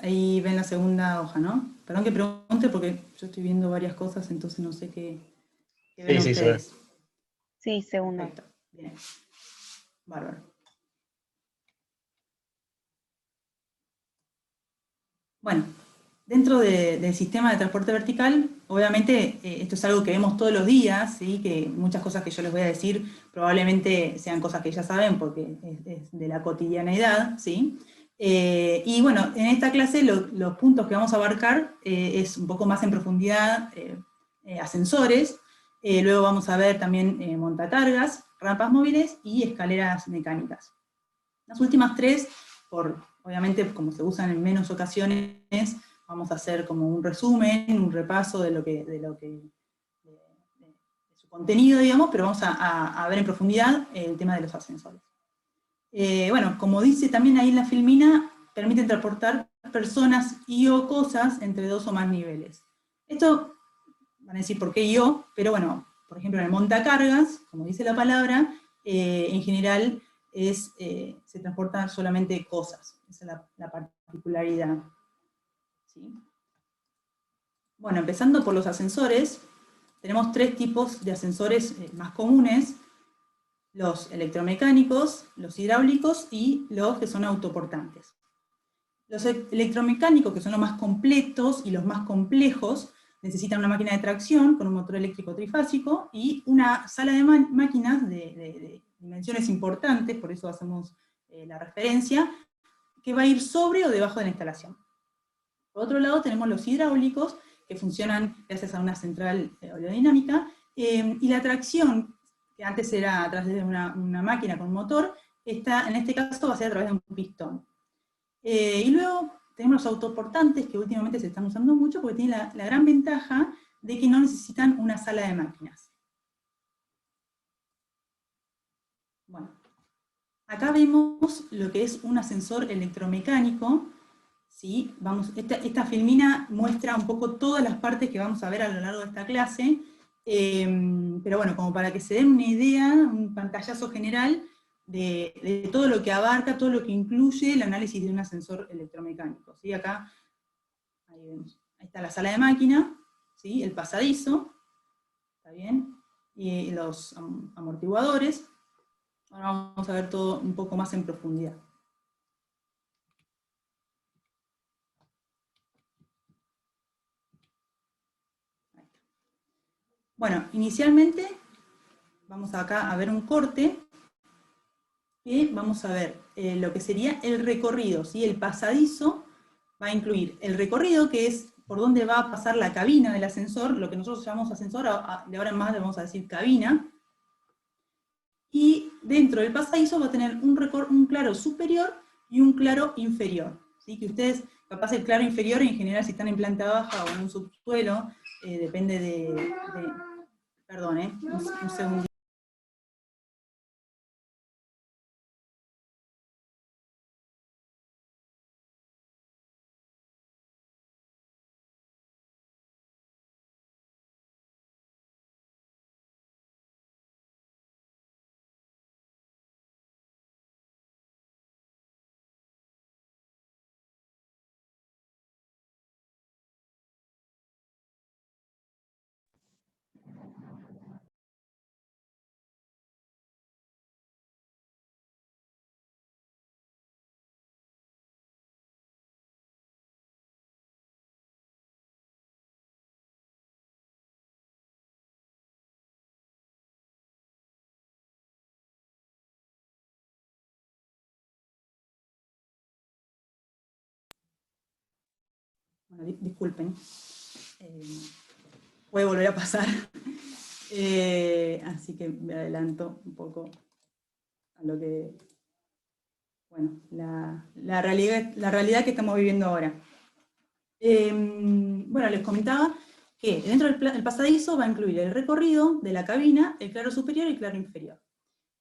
Ahí ven la segunda hoja, ¿no? Perdón que pregunte porque yo estoy viendo varias cosas, entonces no sé qué ven Sí, sí, se ve. ustedes. Sí, segunda. Perfecto, bien, bárbaro. Bueno, dentro del sistema de transporte vertical, obviamente esto es algo que vemos todos los días, ¿sí? Que muchas cosas que yo les voy a decir probablemente sean cosas que ya saben porque es de la cotidianeidad, ¿sí? Y bueno, en esta clase los puntos que vamos a abarcar es un poco más en profundidad ascensores, luego vamos a ver también montacargas, rampas móviles y escaleras mecánicas. Las últimas tres, obviamente como se usan en menos ocasiones, vamos a hacer como un resumen, un repaso de su contenido, digamos, pero vamos a ver en profundidad el tema de los ascensores. Bueno, como dice también ahí en la filmina, permiten transportar personas y o cosas entre 2 o más niveles. Esto, van a decir por qué yo, pero bueno, por ejemplo en el montacargas, como dice la palabra, en general se transportan solamente cosas, esa es la particularidad. ¿Sí? Bueno, empezando por los ascensores, tenemos 3 tipos de ascensores más comunes: los electromecánicos, los hidráulicos y los que son autoportantes. Los electromecánicos, que son los más completos y los más complejos, necesitan una máquina de tracción con un motor eléctrico trifásico y una sala de máquinas de dimensiones importantes, por eso hacemos la referencia, que va a ir sobre o debajo de la instalación. Por otro lado tenemos los hidráulicos, que funcionan gracias a una central oleodinámica, y la tracción, que antes era a través de una máquina con un motor, en este caso va a ser a través de un pistón. Y luego tenemos los autoportantes, que últimamente se están usando mucho porque tienen la gran ventaja de que no necesitan una sala de máquinas. Bueno, acá vemos lo que es un ascensor electromecánico. ¿Sí? Esta filmina muestra un poco todas las partes que vamos a ver a lo largo de esta clase, pero bueno, como para que se den una idea, un pantallazo general de todo lo que abarca, todo lo que incluye el análisis de un ascensor electromecánico. ¿Sí? Acá, ahí vemos, ahí está la sala de máquina, ¿sí? El pasadizo, ¿está bien? Y los amortiguadores. Ahora vamos a ver todo un poco más en profundidad. Bueno, inicialmente vamos acá a ver un corte que vamos a ver lo que sería el recorrido, ¿sí? El pasadizo va a incluir el recorrido, que es por donde va a pasar la cabina del ascensor, lo que nosotros llamamos ascensor, de ahora en más le vamos a decir cabina, y dentro del pasadizo va a tener un claro superior y un claro inferior, ¿sí? Que ustedes, capaz el claro inferior en general si están en planta baja o en un subsuelo, depende perdón, un segundo. Bueno, disculpen, puede volver a pasar, así que me adelanto un poco a lo que, bueno, la realidad que estamos viviendo ahora. Bueno, les comentaba que dentro del pasadizo va a incluir el recorrido de la cabina, el claro superior y el claro inferior.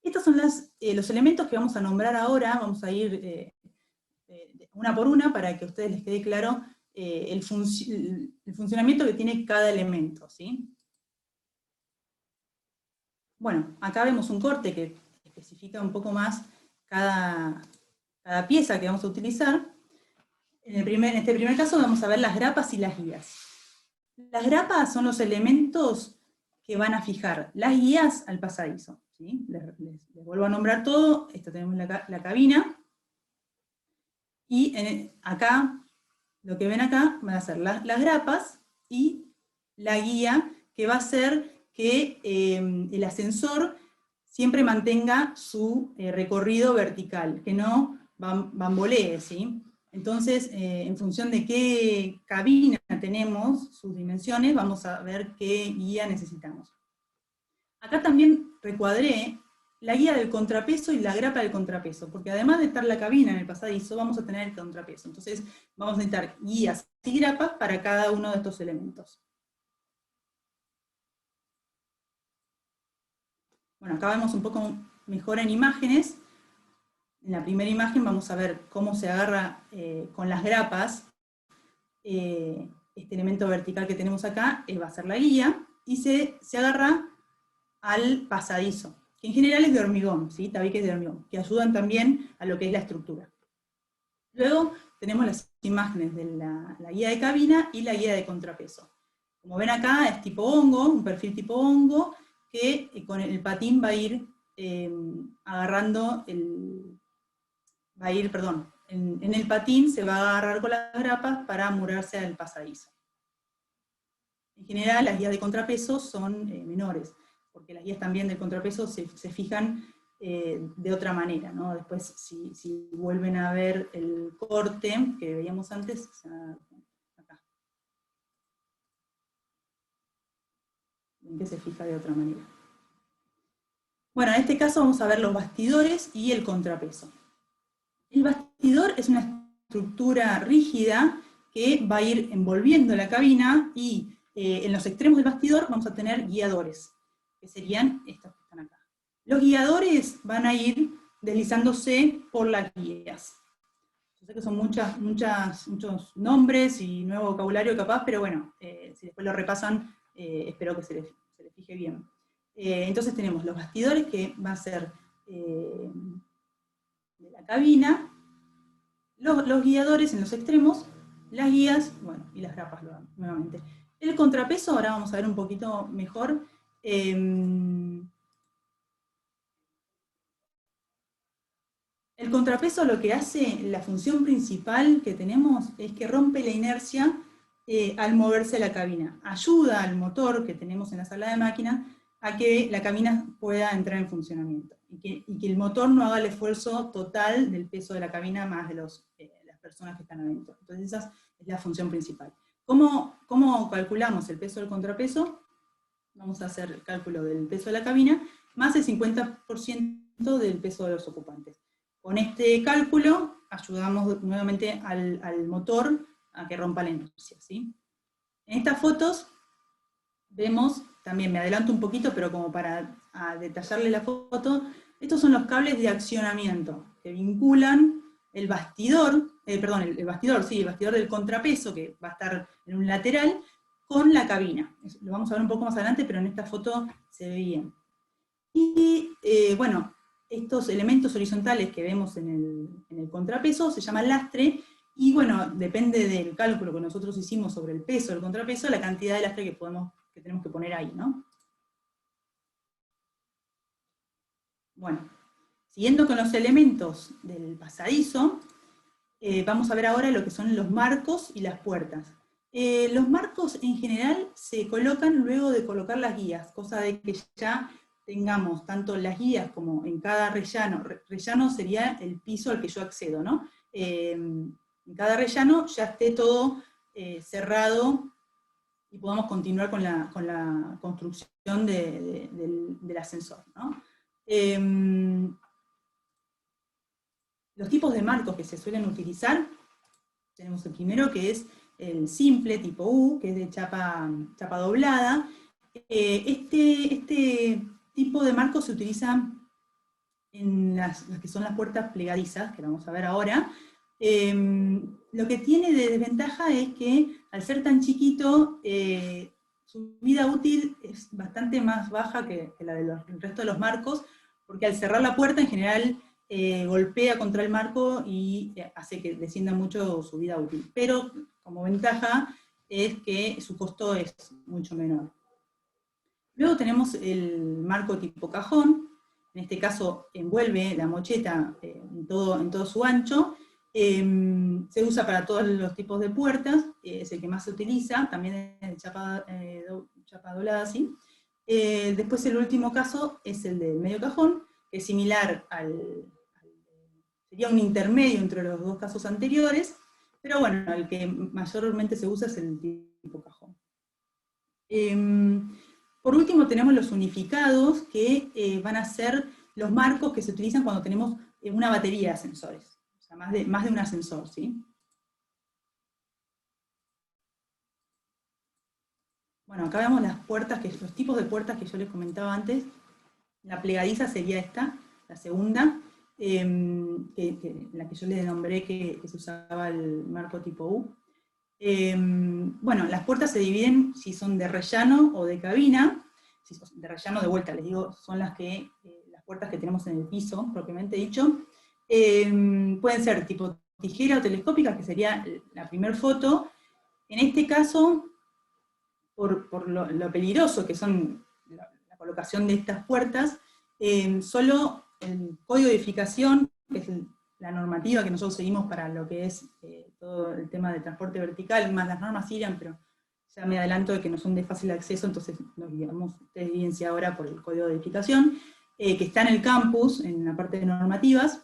Estos son los elementos que vamos a nombrar ahora, vamos a ir una por una para que a ustedes les quede claro el funcionamiento que tiene cada elemento, ¿sí? Bueno, acá vemos un corte que especifica un poco más cada pieza que vamos a utilizar. En este primer caso vamos a ver las grapas y las guías. Las grapas son los elementos que van a fijar las guías al pasadizo, ¿sí? Les vuelvo a nombrar todo. Esto tenemos la cabina, y acá, lo que ven acá, van a ser las grapas y la guía, que va a hacer que el ascensor siempre mantenga su recorrido vertical, que no bambolee, ¿sí? Entonces, en función de qué cabina tenemos, sus dimensiones, vamos a ver qué guía necesitamos. Acá también recuadré la guía del contrapeso y la grapa del contrapeso, porque además de estar la cabina en el pasadizo, vamos a tener el contrapeso. Entonces, vamos a necesitar guías y grapas para cada uno de estos elementos. Bueno, acá vemos un poco mejor en imágenes. En la primera imagen vamos a ver cómo se agarra con las grapas este elemento vertical que tenemos acá, va a ser la guía, y se agarra al pasadizo, que en general es de hormigón, ¿sí? Tabiques de hormigón, que ayudan también a lo que es la estructura. Luego tenemos las imágenes de la guía de cabina y la guía de contrapeso. Como ven acá, es tipo hongo, un perfil tipo hongo, que con el patín va a ir agarrando en el patín se va a agarrar con las grapas para amurarse al pasadizo. En general, las guías de contrapeso son menores, porque las guías también del contrapeso se fijan de otra manera, ¿no? Después, si vuelven a ver el corte que veíamos antes, acá, ven que se fija de otra manera. Bueno, en este caso vamos a ver los bastidores y el contrapeso. El bastidor es una estructura rígida que va a ir envolviendo la cabina, y en los extremos del bastidor vamos a tener guiadores, que serían estos que están acá. Los guiadores van a ir deslizándose por las guías. Yo sé que son muchos nombres y nuevo vocabulario capaz, pero bueno, si después lo repasan, espero que se les fije bien. Entonces tenemos los bastidores, que va a ser de la cabina, los guiadores en los extremos, las guías, bueno, y las grapas nuevamente. El contrapeso, ahora vamos a ver un poquito mejor. El contrapeso lo que hace, la función principal que tenemos, es que rompe la inercia al moverse la cabina. Ayuda al motor que tenemos en la sala de máquinas a que la cabina pueda entrar en funcionamiento, y que el motor no haga el esfuerzo total del peso de la cabina más de las personas que están adentro. Entonces esa es la función principal. ¿Cómo calculamos el peso del contrapeso? Vamos a hacer el cálculo del peso de la cabina, más el 50% del peso de los ocupantes. Con este cálculo ayudamos nuevamente al motor a que rompa la inercia, ¿sí? En estas fotos vemos, también me adelanto un poquito, pero como para detallarle la foto, estos son los cables de accionamiento que vinculan el bastidor, el bastidor del contrapeso, que va a estar en un lateral, con la cabina. Lo vamos a ver un poco más adelante, pero en esta foto se ve bien. Y bueno, estos elementos horizontales que vemos en el contrapeso se llaman lastre, y bueno, depende del cálculo que nosotros hicimos sobre el peso del contrapeso, la cantidad de lastre que tenemos que poner ahí, ¿no? Bueno, siguiendo con los elementos del pasadizo, vamos a ver ahora lo que son los marcos y las puertas. Los marcos en general se colocan luego de colocar las guías, cosa de que ya tengamos tanto las guías como en cada rellano. Rellano sería el piso al que yo accedo, ¿no? En cada rellano ya esté todo cerrado y podamos continuar con la construcción del ascensor, ¿no? Los tipos de marcos que se suelen utilizar, tenemos el primero, que es el simple tipo U, que es de chapa doblada. Este tipo de marco se utiliza en las que son las puertas plegadizas, que vamos a ver ahora. Lo que tiene de desventaja es que, al ser tan chiquito, su vida útil es bastante más baja que la del resto de los marcos, porque al cerrar la puerta, en general, golpea contra el marco y hace que descienda mucho su vida útil. Pero como ventaja es que su costo es mucho menor. Luego tenemos el marco tipo cajón. En este caso envuelve la mocheta en todo su ancho. Se usa para todos los tipos de puertas, es el que más se utiliza, también es de chapa doblada, ¿sí? Después el último caso es el del medio cajón, que es similar sería un intermedio entre los dos casos anteriores, pero bueno, el que mayormente se usa es el tipo cajón. Por último tenemos los unificados, que van a ser los marcos que se utilizan cuando tenemos una batería de ascensores, o sea, más de un ascensor, ¿sí? Bueno, acá vemos las puertas, los tipos de puertas que yo les comentaba antes. La plegadiza sería esta, la segunda, la que yo les nombré que se usaba el marco tipo U. Bueno, las puertas se dividen si son de rellano o de cabina. Si son de rellano, de vuelta, les digo, son las puertas que tenemos en el piso, propiamente dicho. Pueden ser tipo tijera o telescópicas, que sería la primera foto. En este caso, por lo peligroso que son la colocación de estas puertas, solo el código de edificación, que es la normativa que nosotros seguimos para lo que es todo el tema de transporte vertical, más las normas IRAN, pero ya me adelanto de que no son de fácil acceso, entonces nos guiamos, ustedes guíense ahora por el código de edificación, que está en el campus, en la parte de normativas.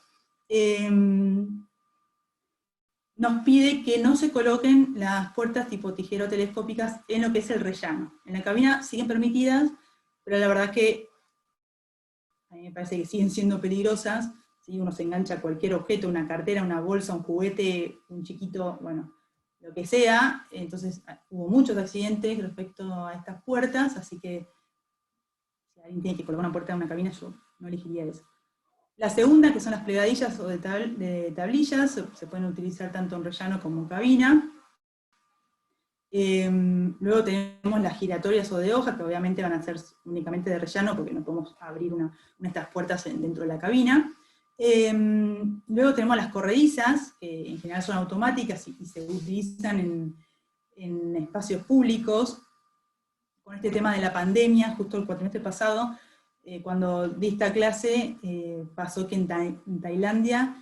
Nos pide que no se coloquen las puertas tipo tijero telescópicas en lo que es el rellano. En la cabina siguen permitidas, pero la verdad es que a mí me parece que siguen siendo peligrosas. Si uno se engancha a cualquier objeto, una cartera, una bolsa, un juguete, un chiquito, bueno, lo que sea. Entonces hubo muchos accidentes respecto a estas puertas, así que si alguien tiene que colocar una puerta en una cabina, yo no elegiría eso. La segunda, que son las plegadillas o de tablillas, se pueden utilizar tanto en rellano como en cabina. Luego tenemos las giratorias o de hoja, que obviamente van a ser únicamente de rellano, porque no podemos abrir una de estas puertas dentro de la cabina. Luego tenemos las corredizas, que en general son automáticas y se utilizan en espacios públicos. Con este tema de la pandemia, justo el cuatrimestre pasado, cuando di esta clase, pasó que en Tailandia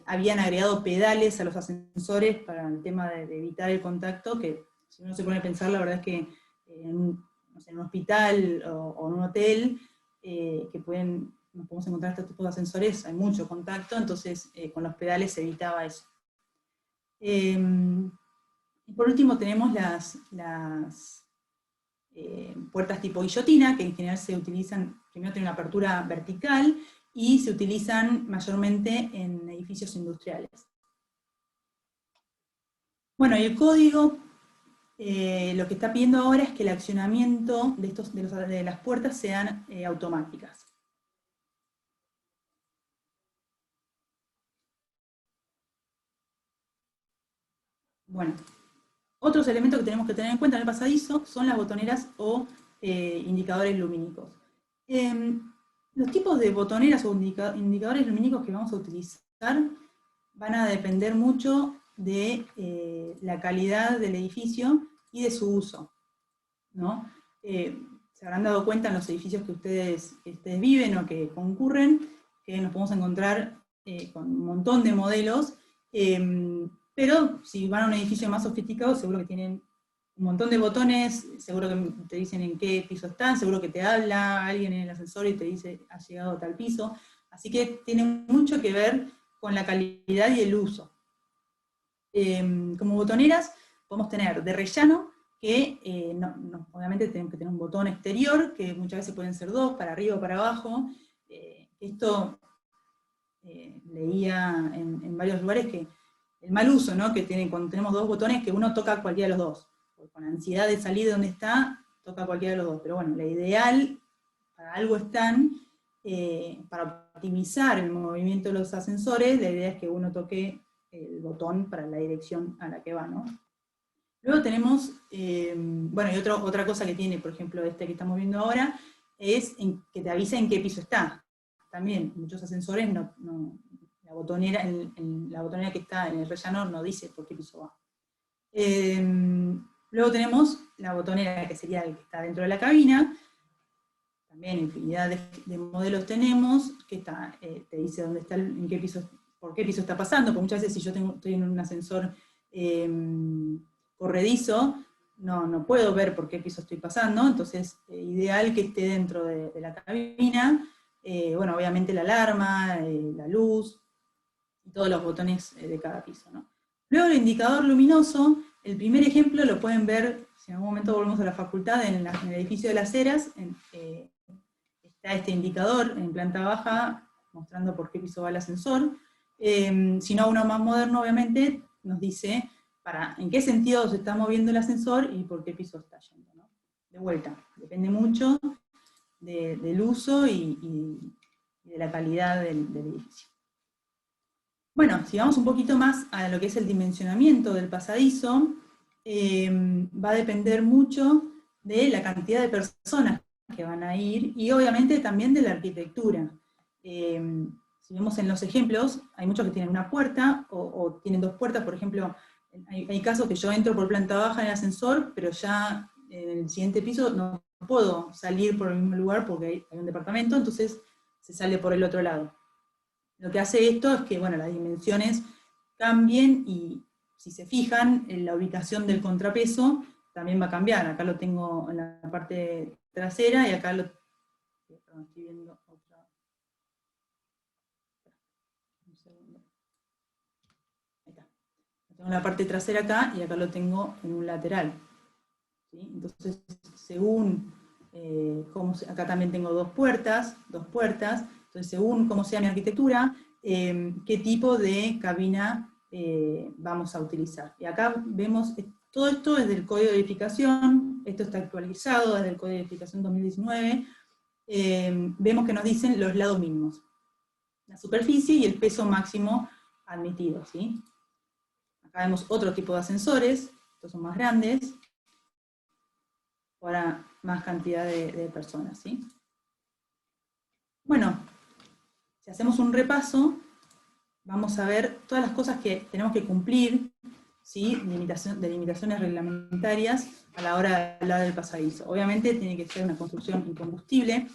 habían agregado pedales a los ascensores para el tema de evitar el contacto, que si uno se pone a pensar, la verdad es que en un hospital o en un hotel, nos podemos encontrar este tipo de ascensores, hay mucho contacto, entonces con los pedales se evitaba eso. Y por último tenemos las puertas tipo guillotina, que en general se utilizan, primero tienen una apertura vertical, y se utilizan mayormente en edificios industriales. Bueno, y el código, lo que está pidiendo ahora es que el accionamiento de las puertas sean automáticas. Bueno, otros elementos que tenemos que tener en cuenta en el pasadizo son las botoneras o indicadores lumínicos. Los tipos de botoneras o indicadores lumínicos que vamos a utilizar van a depender mucho de la calidad del edificio y de su uso, ¿no? Se habrán dado cuenta en los edificios que ustedes viven o que concurren, que nos podemos encontrar con un montón de modelos, pero si van a un edificio más sofisticado, seguro que tienen un montón de botones, seguro que te dicen en qué piso están, seguro que te habla alguien en el ascensor y te dice, has llegado a tal piso. Así que tiene mucho que ver con la calidad y el uso. Como botoneras, podemos tener de rellano, que obviamente tenemos que tener un botón exterior, que muchas veces pueden ser dos, para arriba o para abajo. Esto leía en varios lugares que el mal uso, ¿no? Que cuando tenemos dos botones, que uno toca cualquiera de los dos. Con ansiedad de salir de donde está, toca cualquiera de los dos. Pero bueno, la ideal, para algo están, para optimizar el movimiento de los ascensores, la idea es que uno toque el botón para la dirección a la que va, ¿no? Luego tenemos, bueno, y otra cosa que tiene, por ejemplo, este que estamos viendo ahora, es que te avisa en qué piso está. también muchos ascensores la botonera, la botonera que está en el rellano no dice por qué piso va. Luego tenemos la botonera, que sería el que está dentro de la cabina. También infinidad de modelos tenemos, que te dice dónde está, por qué piso está pasando, porque muchas veces si yo estoy en un ascensor corredizo, no puedo ver por qué piso estoy pasando, entonces ideal que esté dentro de la cabina, bueno, obviamente la alarma, la luz, y todos los botones de cada piso, ¿no? Luego el indicador luminoso, el primer ejemplo lo pueden ver, si en algún momento volvemos a la facultad, en el edificio de las Heras, está este indicador en planta baja, mostrando por qué piso va el ascensor. Si no, uno más moderno, obviamente, nos dice en qué sentido se está moviendo el ascensor y por qué piso está yendo, ¿no? De vuelta, depende mucho del uso y de la calidad del edificio. Bueno, si vamos un poquito más a lo que es el dimensionamiento del pasadizo, va a depender mucho de la cantidad de personas que van a ir, y obviamente también de la arquitectura. Si vemos en los ejemplos, hay muchos que tienen una puerta, o tienen dos puertas, por ejemplo, hay casos que yo entro por planta baja en el ascensor, pero ya en el siguiente piso no puedo salir por el mismo lugar porque hay un departamento, entonces se sale por el otro lado. Lo que hace esto es que, bueno, las dimensiones cambien, y si se fijan, en la ubicación del contrapeso también va a cambiar. Acá lo tengo en la parte trasera, y acá perdón, estoy viendo otra. Un segundo. Ahí está. Lo tengo en la parte trasera acá, y acá lo tengo en un lateral. ¿Sí? Entonces, según acá también tengo dos puertas, entonces según cómo sea mi arquitectura, qué tipo de cabina vamos a utilizar. Y acá vemos, todo esto es del Código de Edificación, esto está actualizado desde el Código de Edificación 2019, vemos que nos dicen los lados mínimos, la superficie y el peso máximo admitido, ¿sí? Acá vemos otro tipo de ascensores, estos son más grandes, para más cantidad de personas, ¿sí? Bueno, si hacemos un repaso, vamos a ver todas las cosas que tenemos que cumplir, ¿sí? Limitaciones reglamentarias a la hora de hablar del pasadizo. Obviamente tiene que ser una construcción incombustible,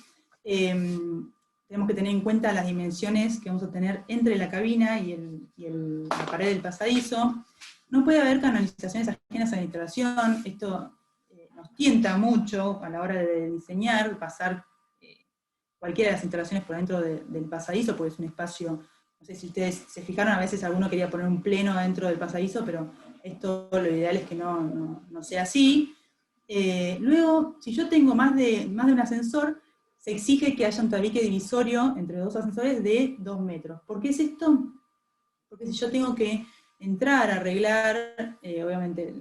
tenemos que tener en cuenta las dimensiones que vamos a tener entre la cabina y la pared del pasadizo. No puede haber canalizaciones ajenas a la instalación, esto nos tienta mucho a la hora de diseñar, pasar cualquiera de las instalaciones por dentro del pasadizo, porque es un espacio, no sé si ustedes se fijaron, a veces alguno quería poner un pleno dentro del pasadizo, pero esto lo ideal es que no sea así. Luego, si yo tengo más de un ascensor, se exige que haya un tabique divisorio entre dos ascensores de 2 metros. ¿Por qué es esto? Porque si yo tengo que entrar, arreglar, obviamente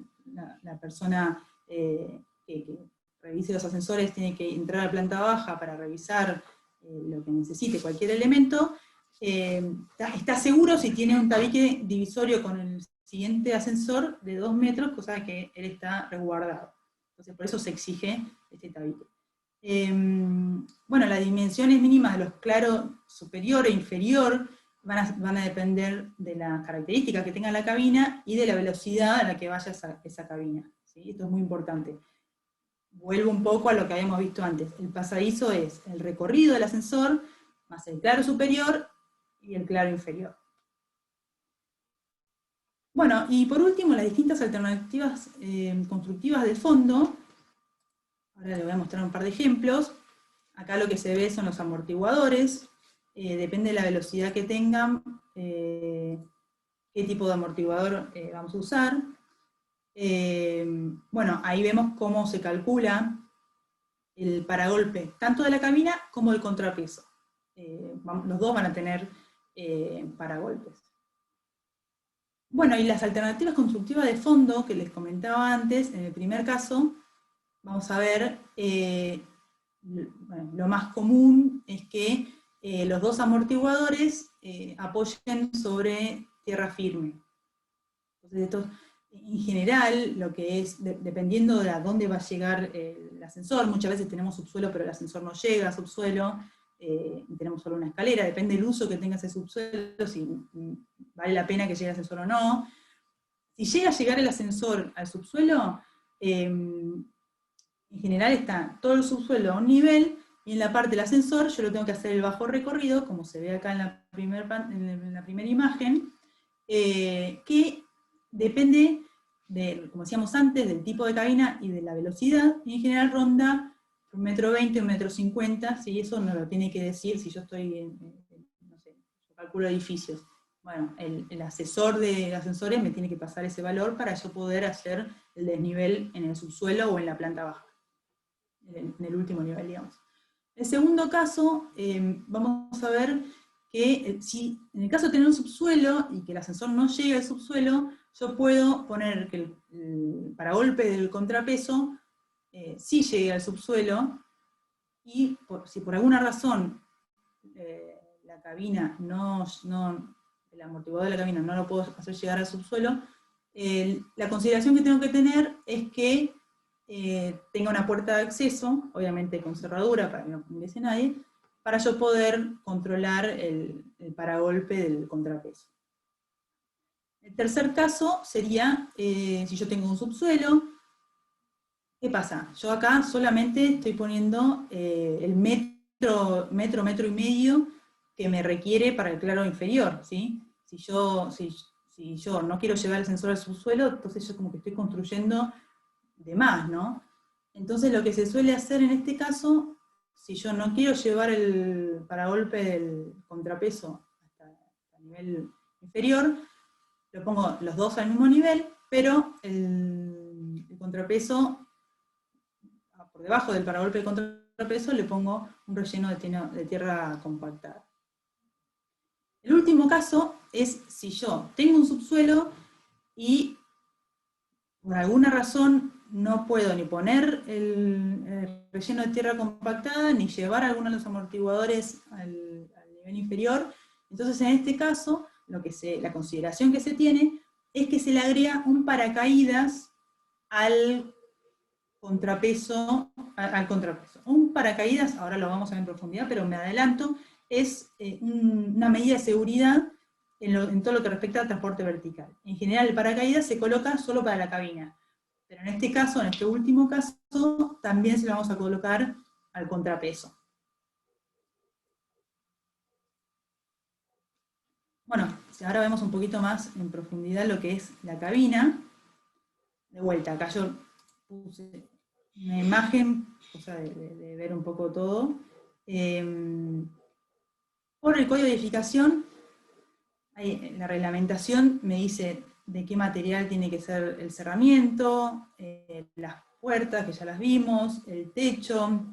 la persona que revise los ascensores tiene que entrar a planta baja para revisar lo que necesite, cualquier elemento, está seguro si tiene un tabique divisorio con el siguiente ascensor de 2 metros, cosa que él está resguardado. Entonces por eso se exige este tabique. Bueno, las dimensiones mínimas de los claros superior e inferior van a depender de las características que tenga la cabina y de la velocidad a la que vaya esa cabina, ¿sí? Esto es muy importante. Vuelvo un poco a lo que habíamos visto antes. El pasadizo es el recorrido del ascensor, más el claro superior y el claro inferior. Bueno, y por último, las distintas alternativas constructivas de fondo. Ahora les voy a mostrar un par de ejemplos. Acá lo que se ve son los amortiguadores. Depende de la velocidad que tengan, qué tipo de amortiguador vamos a usar. Bueno, ahí vemos cómo se calcula el paragolpe, tanto de la cabina como del contrapeso. Los dos van a tener paragolpes. Bueno, y las alternativas constructivas de fondo que les comentaba antes, en el primer caso, vamos a ver, bueno, lo más común es que los dos amortiguadores apoyen sobre tierra firme. Entonces, esto, en general, lo que es, dependiendo de a dónde va a llegar el ascensor, muchas veces tenemos subsuelo, pero el ascensor no llega a subsuelo, tenemos solo una escalera, depende del uso que tenga ese subsuelo, si vale la pena que llegue el ascensor o no. Si llega a llegar el ascensor al subsuelo, en general está todo el subsuelo a un nivel, y en la parte del ascensor yo lo tengo que hacer el bajo recorrido, como se ve acá en la primera imagen, que depende, como decíamos antes, del tipo de cabina y de la velocidad, y en general ronda 1,20 m, 1,50 m, si eso no lo tiene que decir, si yo estoy no sé, yo calculo edificios. Bueno, el asesor de ascensores me tiene que pasar ese valor para yo poder hacer el desnivel en el subsuelo o en la planta baja, en el último nivel, digamos. El segundo caso, vamos a ver que si en el caso de tener un subsuelo y que el ascensor no llegue al subsuelo, yo puedo poner que el paragolpe del contrapeso sí llegue al subsuelo, y si por alguna razón la cabina el amortiguador de la cabina no lo puedo hacer llegar al subsuelo, la consideración que tengo que tener es que tenga una puerta de acceso, obviamente con cerradura para que no ingrese nadie, para yo poder controlar el paragolpe del contrapeso. El tercer caso sería si yo tengo un subsuelo. ¿Qué pasa? Yo acá solamente estoy poniendo el metro y medio que me requiere para el claro inferior, ¿sí? Si yo no quiero llevar el sensor al subsuelo, entonces yo como que estoy construyendo de más, ¿no? Entonces lo que se suele hacer en este caso, si yo no quiero llevar el paragolpe del contrapeso hasta el nivel inferior, lo pongo los dos al mismo nivel, pero el contrapeso, por debajo del paragolpe del contrapeso, le pongo un relleno de tierra compactada. El último caso es si yo tengo un subsuelo y por alguna razón no puedo ni poner el relleno de tierra compactada, ni llevar alguno de los amortiguadores al nivel inferior. Entonces, en este caso, la consideración que se tiene es que se le agrega un paracaídas al contrapeso. Un paracaídas, ahora lo vamos a ver en profundidad, pero me adelanto, es una medida de seguridad en todo lo que respecta al transporte vertical. En general, el paracaídas se coloca solo para la cabina, pero en este caso, en este último caso, también se lo vamos a colocar al contrapeso. Bueno, si ahora vemos un poquito más en profundidad lo que es la cabina. De vuelta, acá yo puse una imagen, cosa de ver un poco todo. Por el código de edificación, la reglamentación me dice de qué material tiene que ser el cerramiento, las puertas, que ya las vimos, el techo.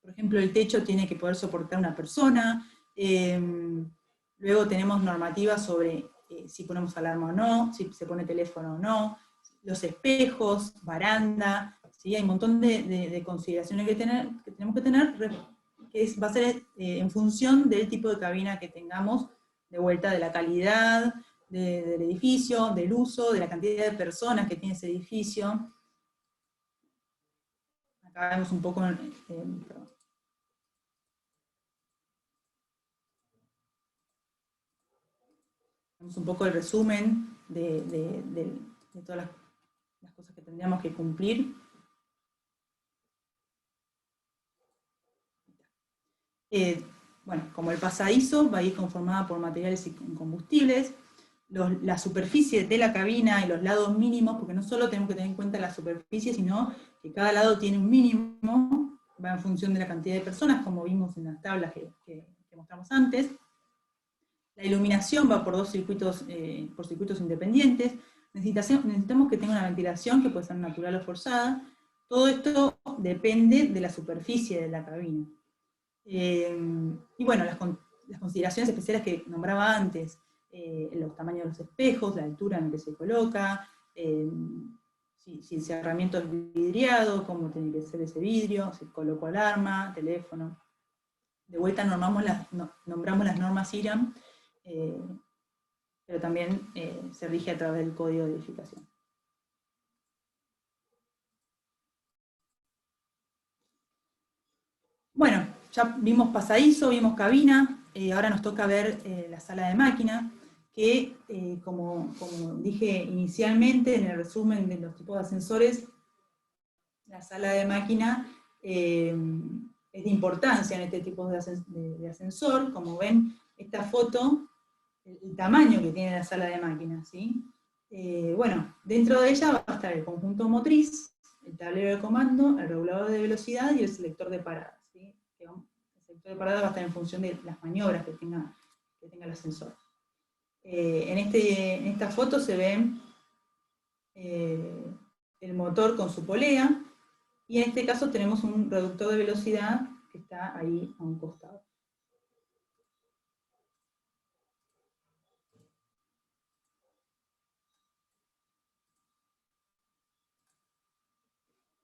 Por ejemplo, el techo tiene que poder soportar una persona. Luego tenemos normativas sobre si ponemos alarma o no, si se pone teléfono o no, los espejos, baranda, ¿sí? Hay un montón de consideraciones que tenemos que tener, que va a ser en función del tipo de cabina que tengamos, de vuelta de la calidad del edificio, del uso, de la cantidad de personas que tiene ese edificio. Acá vemos un poco, vemos un poco el resumen de todas las cosas que tendríamos que cumplir. Bueno, como el pasadizo va a ir conformada por materiales y combustibles, la superficie de la cabina y los lados mínimos, porque no solo tenemos que tener en cuenta la superficie, sino que cada lado tiene un mínimo, va en función de la cantidad de personas, como vimos en las tablas que mostramos antes. La iluminación va por circuitos independientes. Necesitamos que tenga una ventilación que puede ser natural o forzada. Todo esto depende de la superficie de la cabina. Y bueno, las consideraciones especiales que nombraba antes, los tamaños de los espejos, la altura en la que se coloca, si el cerramiento es vidriado, cómo tiene que ser ese vidrio, si colocó alarma, teléfono. De vuelta nombramos las normas IRAM, pero también se rige a través del código de edificación. Bueno, ya vimos pasadizo, vimos cabina, ahora nos toca ver la sala de máquina, que como dije inicialmente en el resumen de los tipos de ascensores, la sala de máquina es de importancia en este tipo de ascensor. Como ven, esta foto, el tamaño que tiene la sala de máquina, ¿sí? Bueno, dentro de ella va a estar el conjunto motriz, el tablero de comando, el regulador de velocidad y el selector de paradas, ¿sí? El selector de paradas va a estar en función de las maniobras que tenga el ascensor. En esta foto se ve el motor con su polea, y en este caso tenemos un reductor de velocidad que está ahí a un costado.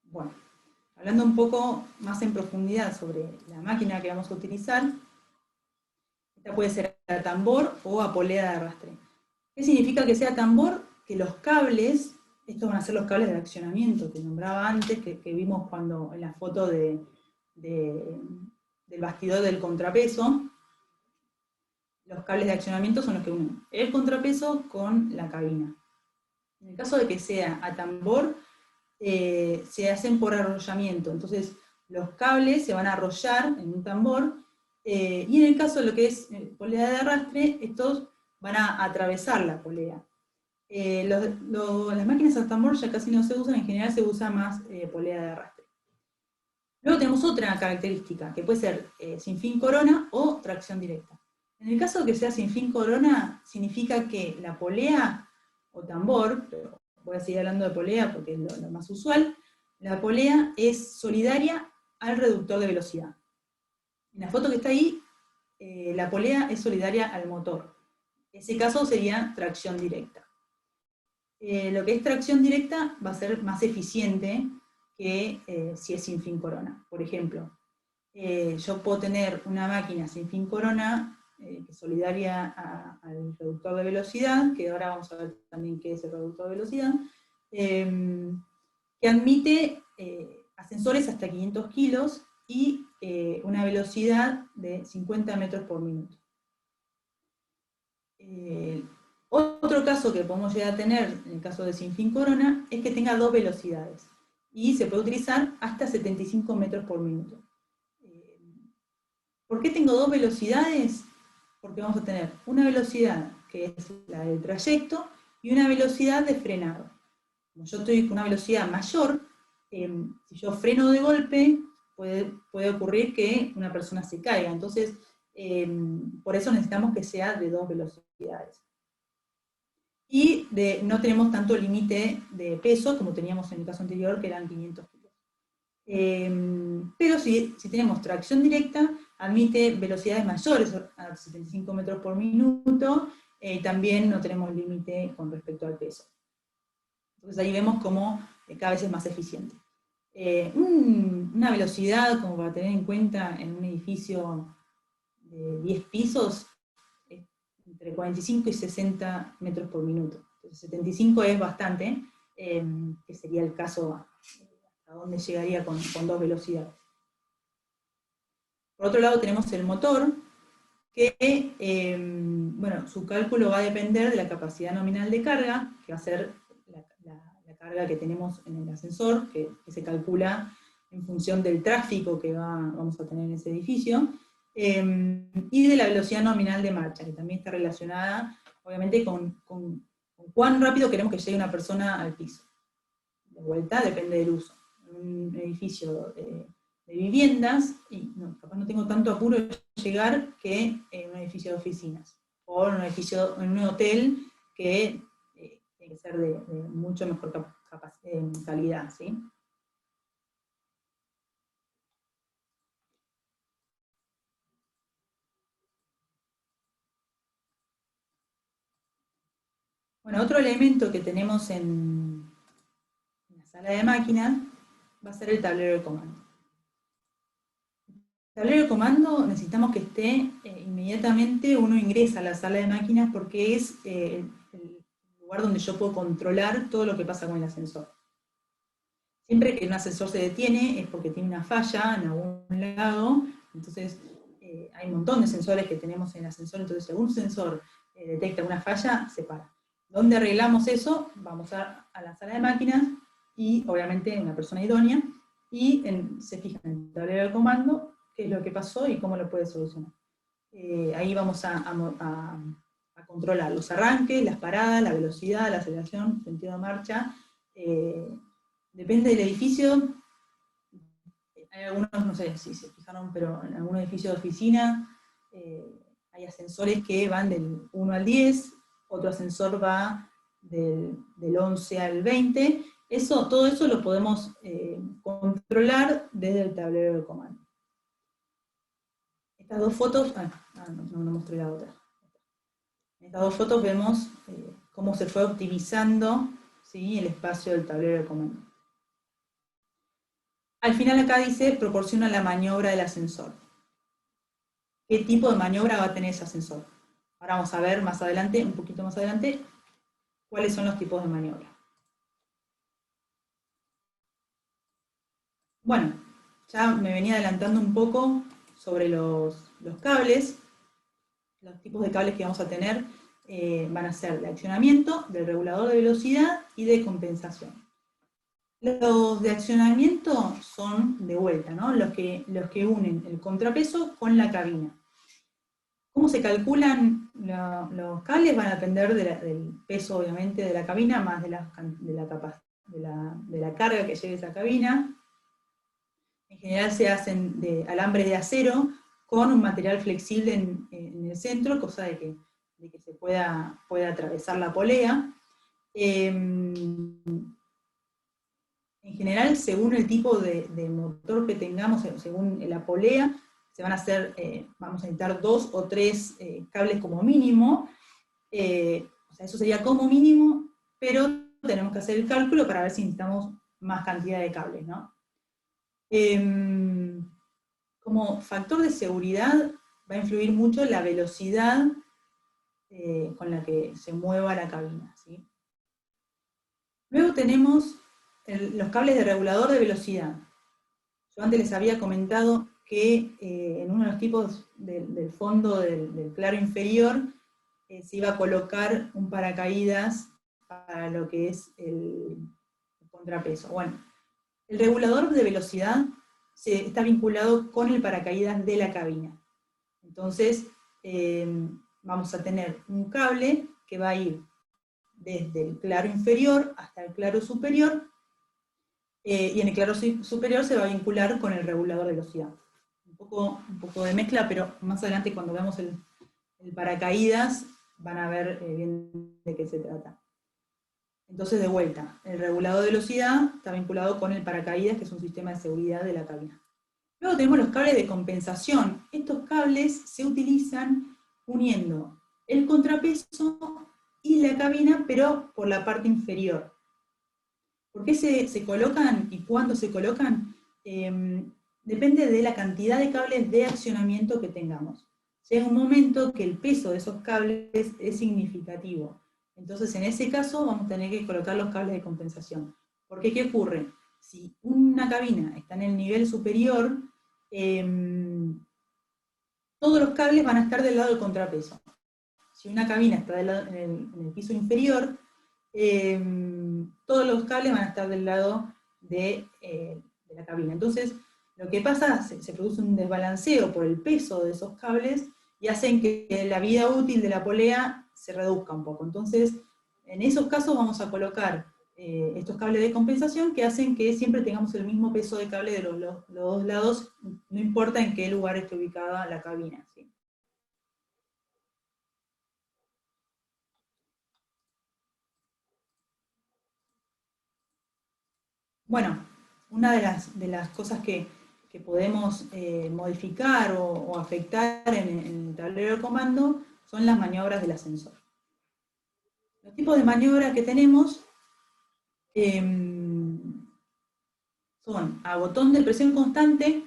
Bueno, hablando un poco más en profundidad sobre la máquina que vamos a utilizar, esta puede ser a tambor o a polea de arrastre. ¿Qué significa que sea tambor? Que los cables, estos van a ser los cables de accionamiento que nombraba antes, que vimos cuando en la foto del bastidor del contrapeso. Los cables de accionamiento son los que unen el contrapeso con la cabina. En el caso de que sea a tambor, se hacen por arrollamiento, entonces los cables se van a arrollar en un tambor, y en el caso de lo que es polea de arrastre, estos van a atravesar la polea. Las máquinas a tambor ya casi no se usan, en general se usa más polea de arrastre. Luego tenemos otra característica, que puede ser sin fin corona o tracción directa. En el caso de que sea sin fin corona, significa que la polea o tambor, pero voy a seguir hablando de polea porque es lo más usual, la polea es solidaria al reductor de velocidad. En la foto que está ahí, la polea es solidaria al motor. Ese caso sería tracción directa. Lo que es tracción directa va a ser más eficiente que si es sin fin corona. Por ejemplo, yo puedo tener una máquina sin fin corona que es solidaria al reductor de velocidad, que ahora vamos a ver también qué es el reductor de velocidad, que admite ascensores hasta 500 kilos y una velocidad de 50 metros por minuto. Otro caso que podemos llegar a tener, en el caso de sin fin corona, es que tenga dos velocidades, y se puede utilizar hasta 75 metros por minuto. ¿Por qué tengo dos velocidades? Porque vamos a tener una velocidad que es la del trayecto y una velocidad de frenado. Como yo estoy con una velocidad mayor, si yo freno de golpe, puede ocurrir que una persona se caiga. Entonces, por eso necesitamos que sea de dos velocidades. Y no tenemos tanto límite de peso como teníamos en el caso anterior, que eran 500 kilos. Pero si tenemos tracción directa, admite velocidades mayores a 75 metros por minuto, también no tenemos límite con respecto al peso. Entonces ahí vemos cómo cada vez es más eficiente. Una velocidad, como para tener en cuenta en un edificio de 10 pisos, entre 45 y 60 metros por minuto. Entonces 75 es bastante, que sería el caso a dónde llegaría con dos velocidades. Por otro lado tenemos el motor, que bueno, su cálculo va a depender de la capacidad nominal de carga, que va a ser la carga que tenemos en el ascensor, que se calcula en función del tráfico que vamos a tener en ese edificio, y de la velocidad nominal de marcha, que también está relacionada, obviamente, con cuán rápido queremos que llegue una persona al piso. De vuelta, depende del uso. Un edificio de viviendas, y capaz no tengo tanto apuro de llegar que en un edificio de oficinas, o en un hotel que tiene que ser de mucho mejor calidad, ¿sí? Bueno, otro elemento que tenemos en la sala de máquinas va a ser el tablero de comando. El tablero de comando necesitamos que esté inmediatamente uno ingresa a la sala de máquinas, porque es el lugar donde yo puedo controlar todo lo que pasa con el ascensor. Siempre que un ascensor se detiene es porque tiene una falla en algún lado Entonces, hay un montón de sensores que tenemos en el ascensor, entonces si algún sensor detecta una falla, se para. ¿Dónde arreglamos eso? Vamos a la sala de máquinas, y obviamente una persona idónea, y se fija en el tablero de comando qué es lo que pasó y cómo lo puede solucionar. Ahí vamos a controlar los arranques, las paradas, la velocidad, la aceleración, sentido de marcha. Depende del edificio. Hay algunos, no sé si se fijaron, pero en algún edificio de oficina hay ascensores que van del 1 al 10, otro ascensor va del 11 al 20. Todo eso lo podemos controlar desde el tablero de comando. Estas dos fotos, no mostré la otra. En estas dos fotos vemos cómo se fue optimizando, ¿sí?, el espacio del tablero de comando. Al final acá dice, proporciona la maniobra del ascensor. ¿Qué tipo de maniobra va a tener ese ascensor? Ahora vamos a ver más adelante, un poquito más adelante, cuáles son los tipos de maniobra. Bueno, ya me venía adelantando un poco sobre los cables. Los tipos de cables que vamos a tener van a ser de accionamiento, de regulador de velocidad y de compensación. Los de accionamiento son de vuelta, ¿no? Los que unen el contrapeso con la cabina. ¿Cómo se calculan los cables? Van a depender del peso, obviamente, de la cabina, más de la carga que lleve esa cabina. En general se hacen de alambres de acero con un material flexible en el centro, cosa de que se pueda atravesar la polea. En general, según el tipo de motor que tengamos, según la polea, se van a hacer, vamos a necesitar 2 o 3 cables como mínimo. O sea, eso sería como mínimo, pero tenemos que hacer el cálculo para ver si necesitamos más cantidad de cables, ¿no? Como factor de seguridad va a influir mucho la velocidad con la que se mueva la cabina, ¿sí? Luego tenemos los cables de regulador de velocidad. Yo antes les había comentado que en uno de los tipos del fondo del claro inferior se iba a colocar un paracaídas para lo que es el contrapeso. Bueno, el regulador de velocidad está vinculado con el paracaídas de la cabina. Entonces, vamos a tener un cable que va a ir desde el claro inferior hasta el claro superior, y en el claro superior se va a vincular con el regulador de velocidad. Un poco de mezcla, pero más adelante cuando veamos el paracaídas van a ver bien de qué se trata. Entonces, de vuelta, el regulador de velocidad está vinculado con el paracaídas, que es un sistema de seguridad de la cabina. Luego tenemos los cables de compensación. Estos cables se utilizan uniendo el contrapeso y la cabina, pero por la parte inferior. ¿Por qué se colocan y cuándo se colocan? Depende de la cantidad de cables de accionamiento que tengamos. Llega un momento que el peso de esos cables es significativo. Entonces, en ese caso, vamos a tener que colocar los cables de compensación. Porque, ¿qué ocurre? Si una cabina está en el nivel superior, todos los cables van a estar del lado del contrapeso. Si una cabina está en el piso inferior, todos los cables van a estar del lado de la cabina. Entonces, lo que pasa, se produce un desbalanceo por el peso de esos cables y hacen que la vida útil de la polea se reduzca un poco. Entonces, en esos casos vamos a colocar estos cables de compensación que hacen que siempre tengamos el mismo peso de cable de los dos lados, no importa en qué lugar esté ubicada la cabina, ¿sí? Bueno, una de las cosas que podemos modificar o afectar en el tablero de comando son las maniobras del ascensor. Los tipos de maniobras que tenemos son a botón de presión constante,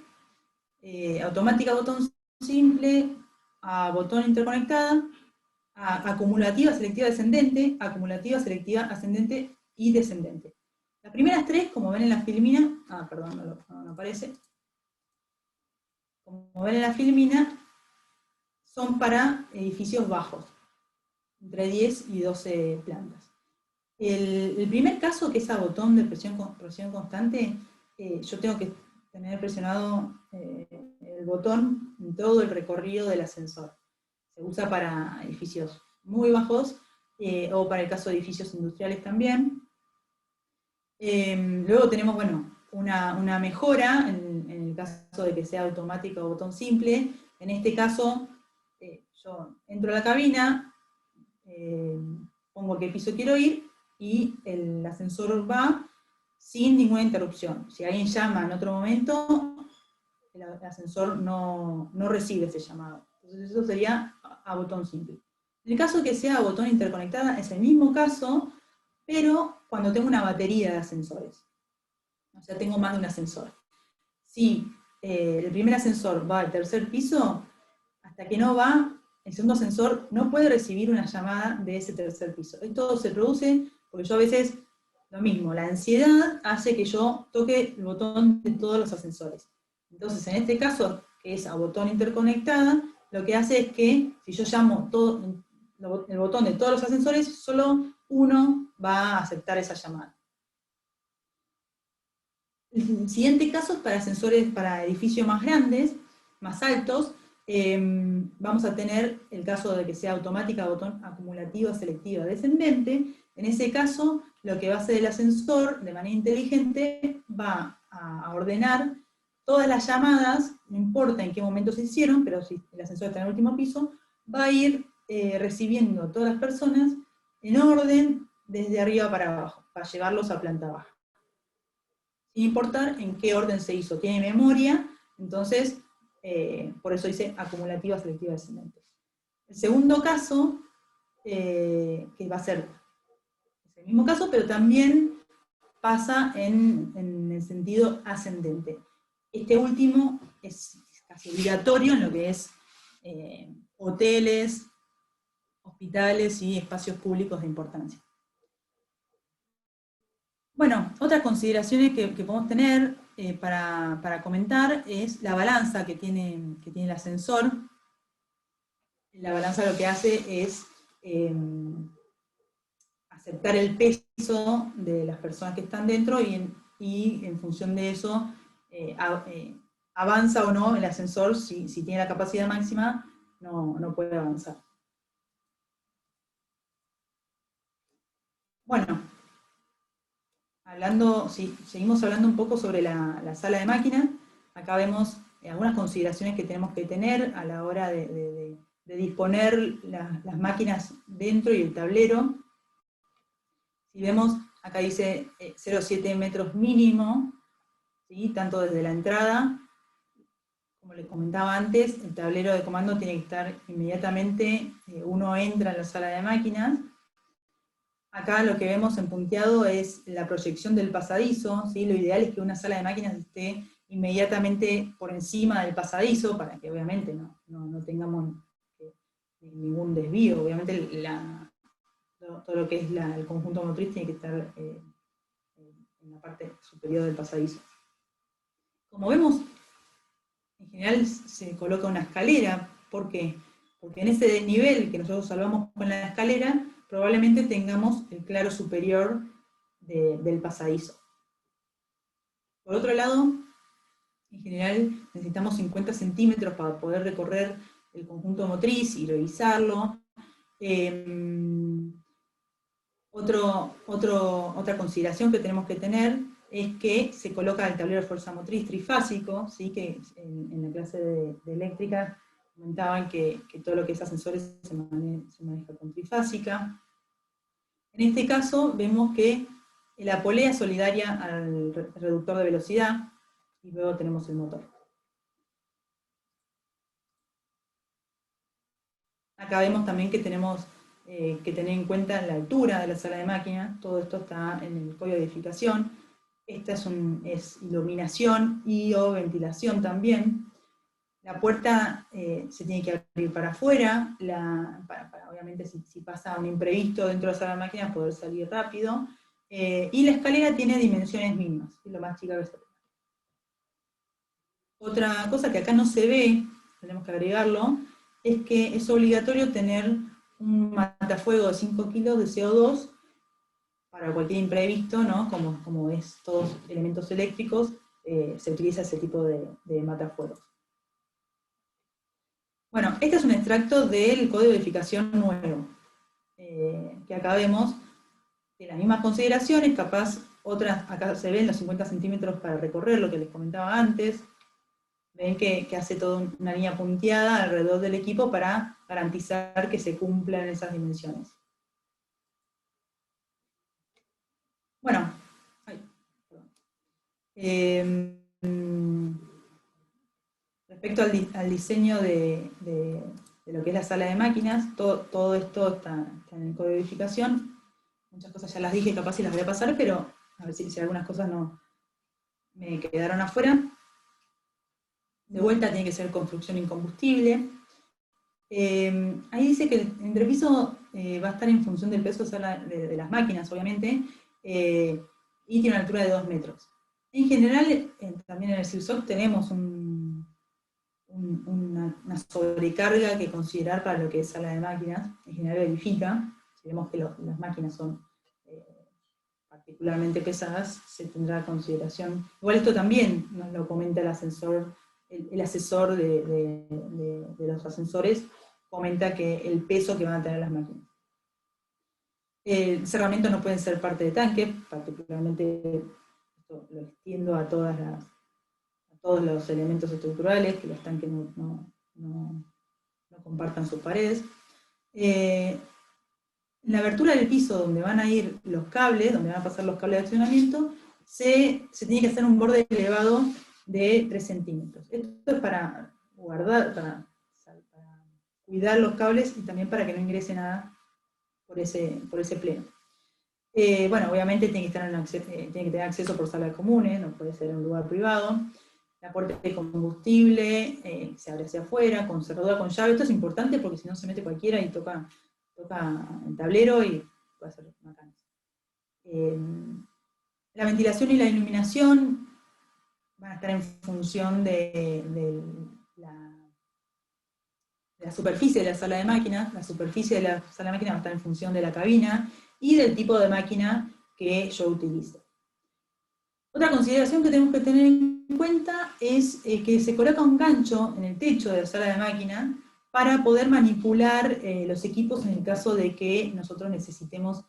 automática botón simple, a botón interconectada, a acumulativa selectiva descendente, acumulativa selectiva ascendente y descendente. Las primeras tres, como ven en la filmina, perdón, no aparece. como ven en la filmina, son para edificios bajos, entre 10 y 12 plantas. El primer caso, que es a botón de presión constante, yo tengo que tener presionado el botón en todo el recorrido del ascensor. Se usa para edificios muy bajos, o para el caso de edificios industriales también. Luego tenemos, bueno, una mejora en el caso de que sea automático o botón simple. En este caso, yo entro a la cabina, pongo qué piso quiero ir, y el ascensor va sin ninguna interrupción. Si alguien llama en otro momento, el ascensor no recibe ese llamado. Entonces eso sería a botón simple. En el caso que sea a botón interconectada, es el mismo caso, pero cuando tengo una batería de ascensores. O sea, tengo más de un ascensor. Si el primer ascensor va al tercer piso, hasta que no va, el segundo ascensor no puede recibir una llamada de ese tercer piso. Esto se produce porque yo a veces, lo mismo, la ansiedad hace que yo toque el botón de todos los ascensores. Entonces, en este caso, que es a botón interconectada, lo que hace es que, si yo llamo el botón de todos los ascensores, solo uno va a aceptar esa llamada. El siguiente caso es para ascensores para edificios más grandes, más altos. Vamos a tener el caso de que sea automática, botón acumulativa, selectiva, descendente. En ese caso, lo que va a hacer el ascensor, de manera inteligente, va a ordenar todas las llamadas, no importa en qué momento se hicieron, pero si el ascensor está en el último piso, va a ir recibiendo a todas las personas en orden desde arriba para abajo, para llevarlos a planta baja. Sin importar en qué orden se hizo. Tiene memoria, entonces, por eso dice acumulativa, selectiva, descendente. El segundo caso, que va a ser el mismo caso, pero también pasa en el sentido ascendente. Este último es casi obligatorio en lo que es hoteles, hospitales y espacios públicos de importancia. Bueno, otras consideraciones que podemos tener para comentar es la balanza que tiene el ascensor. La balanza lo que hace es aceptar el peso de las personas que están dentro y en función de eso avanza o no el ascensor. Si tiene la capacidad máxima, no puede avanzar. Bueno, seguimos hablando un poco sobre la sala de máquinas. Acá vemos algunas consideraciones que tenemos que tener a la hora de disponer las máquinas dentro y el tablero. Si vemos, acá dice 0,7 metros mínimo, ¿sí? Tanto desde la entrada, como les comentaba antes, el tablero de comando tiene que estar inmediatamente, uno entra en la sala de máquinas. Acá lo que vemos en punteado es la proyección del pasadizo, ¿sí? Lo ideal es que una sala de máquinas esté inmediatamente por encima del pasadizo, para que obviamente no tengamos ningún desvío. Obviamente todo lo que es el conjunto motriz tiene que estar en la parte superior del pasadizo. Como vemos, en general se coloca una escalera. ¿Por qué? Porque en ese desnivel que nosotros salvamos con la escalera, probablemente tengamos el claro superior del pasadizo. Por otro lado, en general necesitamos 50 centímetros para poder recorrer el conjunto motriz y revisarlo. Otra consideración que tenemos que tener es que se coloca el tablero de fuerza motriz trifásico, ¿sí? Que en la clase de eléctrica comentaban que todo lo que es ascensores se maneja con trifásica. En este caso vemos que la polea es solidaria al reductor de velocidad, y luego tenemos el motor. Acá vemos también que tenemos que tener en cuenta la altura de la sala de máquina. Todo esto está en el código de edificación. Esta es iluminación o ventilación también. La puerta se tiene que abrir para afuera, obviamente si pasa un imprevisto dentro de la sala de máquinas, poder salir rápido. Y la escalera tiene dimensiones mínimas, es lo más chica que se puede. Otra cosa que acá no se ve, tenemos que agregarlo, es que es obligatorio tener un matafuego de 5 kilos de CO2 para cualquier imprevisto, ¿no? Como es todos elementos eléctricos, se utiliza ese tipo de matafuegos. Bueno, este es un extracto del código de edificación nuevo, que acá vemos de las mismas consideraciones, capaz otras, acá se ven los 50 centímetros para recorrer, lo que les comentaba antes. Ven que hace toda una línea punteada alrededor del equipo para garantizar que se cumplan esas dimensiones. Bueno, respecto al diseño de lo que es la sala de máquinas, todo esto está en el código de edificación. Muchas cosas ya las dije, capaz si las voy a pasar, pero a ver si algunas cosas no me quedaron afuera. De vuelta tiene que ser construcción incombustible. Ahí dice que el entrepiso va a estar en función del peso de las máquinas, obviamente, y tiene una altura de 2 metros. En general, también en el CIRSOC tenemos una sobrecarga que considerar para lo que es sala de máquinas. En general verifica, si vemos que las máquinas son particularmente pesadas, se tendrá consideración. Igual esto también nos lo comenta el asesor de los ascensores, comenta que el peso que van a tener las máquinas. Cerramientos no pueden ser parte de tanques, particularmente esto lo extiendo a todos los elementos estructurales, que los tanques no compartan sus paredes. En la abertura del piso donde van a ir los cables, donde van a pasar los cables de accionamiento, se tiene que hacer un borde elevado de 3 centímetros. Esto es para guardar, para cuidar los cables y también para que no ingrese nada por ese pleno. Bueno, obviamente tiene que tener acceso por salas comunes, no puede ser en un lugar privado. La puerta de combustible se abre hacia afuera, con cerradura con llave. Esto es importante porque si no se mete cualquiera y toca el tablero y puede ser macana. La ventilación y la iluminación van a estar en función de la superficie de la sala de máquinas. La superficie de la sala de máquinas va a estar en función de la cabina y del tipo de máquina que yo utilice. Otra consideración que tenemos que tener en cuenta es que se coloca un gancho en el techo de la sala de máquina para poder manipular los equipos en el caso de que nosotros necesitemos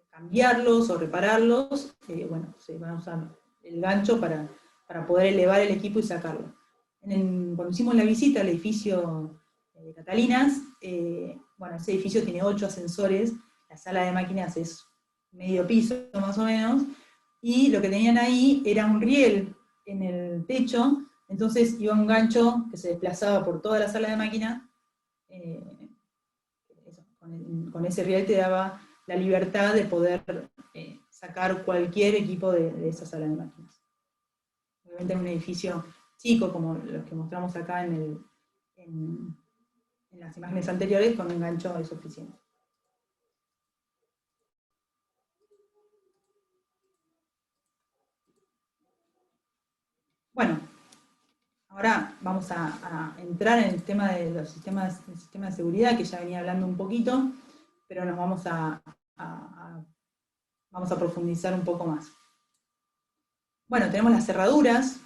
cambiarlos o repararlos. Bueno, se va a usar el gancho para poder elevar el equipo y sacarlo. Cuando hicimos la visita al edificio de Catalinas, bueno, ese edificio tiene 8 ascensores, la sala de máquinas es medio piso más o menos, y lo que tenían ahí era un riel en el techo, entonces iba un gancho que se desplazaba por toda la sala de máquinas, con ese riel te daba la libertad de poder sacar cualquier equipo de esa sala de máquinas. Obviamente en un edificio chico, como los que mostramos acá en las imágenes anteriores, con un gancho es suficiente. Bueno, ahora vamos a entrar en el tema de los sistemas de seguridad, que ya venía hablando un poquito, pero nos vamos a profundizar un poco más. Bueno, tenemos las cerraduras,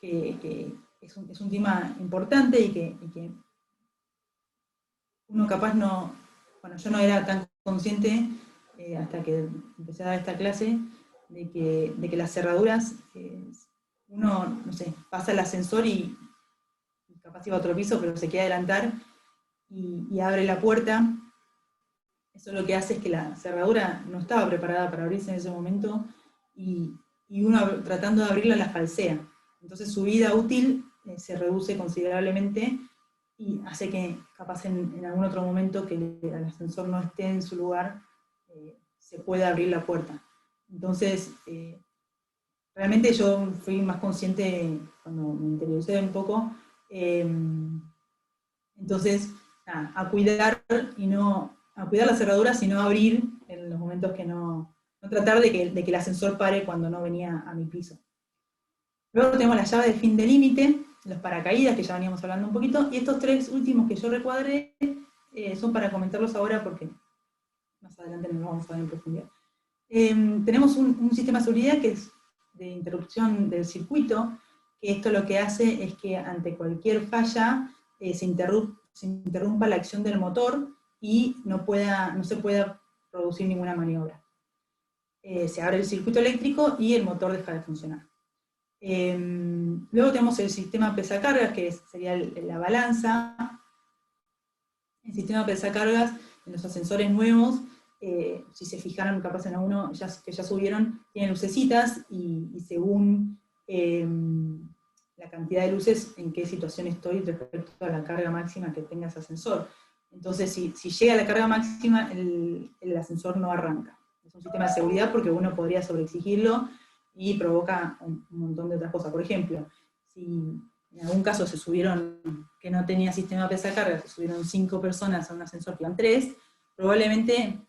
que es un tema importante y que uno capaz no, bueno, yo no era tan consciente hasta que empecé a dar esta clase, de que las cerraduras, uno, no sé, pasa el ascensor y capaz iba a otro piso, pero se quiere adelantar y abre la puerta. Eso lo que hace es que la cerradura no estaba preparada para abrirse en ese momento y uno tratando de abrirla la falsea. Entonces su vida útil se reduce considerablemente y hace que capaz en algún otro momento que el ascensor no esté en su lugar, se pueda abrir la puerta. Entonces, realmente yo fui más consciente cuando me interioricé un poco. Entonces, a cuidar las cerraduras y no abrir en los momentos que no tratar de que el ascensor pare cuando no venía a mi piso. Luego tenemos la llave de fin de límite, los paracaídas, que ya veníamos hablando un poquito, y estos tres últimos que yo recuadré son para comentarlos ahora porque más adelante nos vamos a ver en profundidad. Tenemos un sistema de seguridad que es de interrupción del circuito, que esto lo que hace es que ante cualquier falla se interrumpa la acción del motor y no se pueda producir ninguna maniobra. Se abre el circuito eléctrico y el motor deja de funcionar. Luego tenemos el sistema pesacargas, que sería la balanza. El sistema pesacargas en los ascensores nuevos, si se fijaron, capaz en alguno que ya subieron, tiene lucecitas y según la cantidad de luces, en qué situación estoy respecto a la carga máxima que tenga ese ascensor. Entonces, si llega a la carga máxima, el ascensor no arranca. Es un sistema de seguridad porque uno podría sobreexigirlo y provoca un montón de otras cosas. Por ejemplo, si en algún caso se subieron, que no tenía sistema pesacarga, se subieron 5 personas a un ascensor que iban 3, probablemente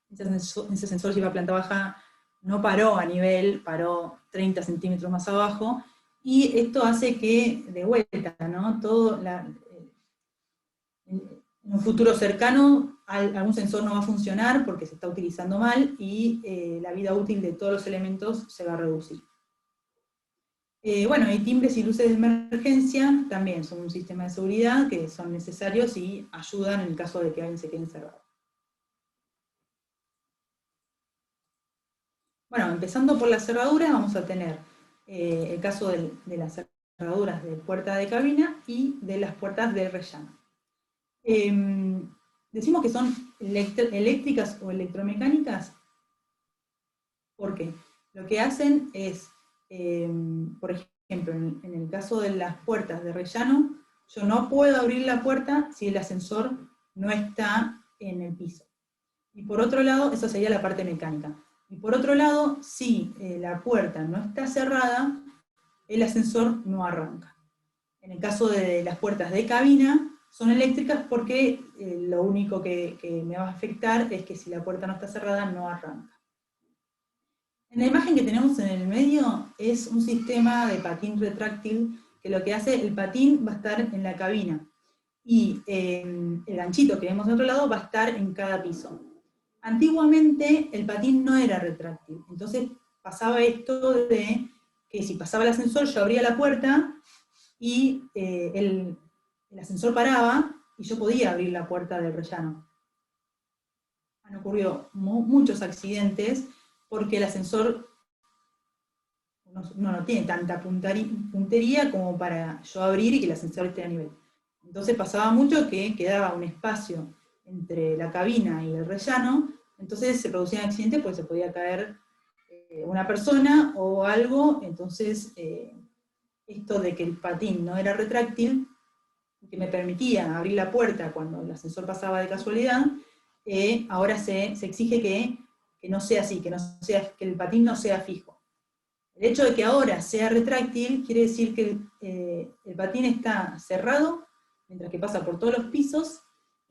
ese ascensor que iba a planta baja no paró a nivel, paró 30 centímetros más abajo, y esto hace que, de vuelta, ¿no? En un futuro cercano, algún sensor no va a funcionar porque se está utilizando mal, y la vida útil de todos los elementos se va a reducir. Bueno, y timbres y luces de emergencia también son un sistema de seguridad que son necesarios y ayudan en el caso de que alguien se quede encerrado. Bueno, empezando por las cerraduras, vamos a tener el caso de las cerraduras de puerta de cabina y de las puertas de rellano. Decimos que son eléctricas o electromecánicas, porque lo que hacen es, por ejemplo, en el caso de las puertas de rellano, yo no puedo abrir la puerta si el ascensor no está en el piso. Y por otro lado, eso sería la parte mecánica. Y por otro lado, si la puerta no está cerrada, el ascensor no arranca. En el caso de las puertas de cabina, son eléctricas porque lo único que me va a afectar es que si la puerta no está cerrada, no arranca. En la imagen que tenemos en el medio es un sistema de patín retráctil que lo que hace, el patín va a estar en la cabina y el ganchito que vemos de otro lado va a estar en cada piso. Antiguamente el patín no era retráctil, entonces pasaba esto de que si pasaba el ascensor yo abría la puerta y el ascensor paraba y yo podía abrir la puerta del rellano. Han ocurrido muchos accidentes porque el ascensor no tiene tanta puntería como para yo abrir y que el ascensor esté a nivel. Entonces pasaba mucho que quedaba un espacio entre la cabina y el rellano, entonces se producían accidentes porque se podía caer una persona o algo, entonces esto de que el patín no era retráctil, que me permitía abrir la puerta cuando el ascensor pasaba de casualidad, ahora se exige que no sea así, que el patín no sea fijo. El hecho de que ahora sea retráctil quiere decir que el patín está cerrado mientras que pasa por todos los pisos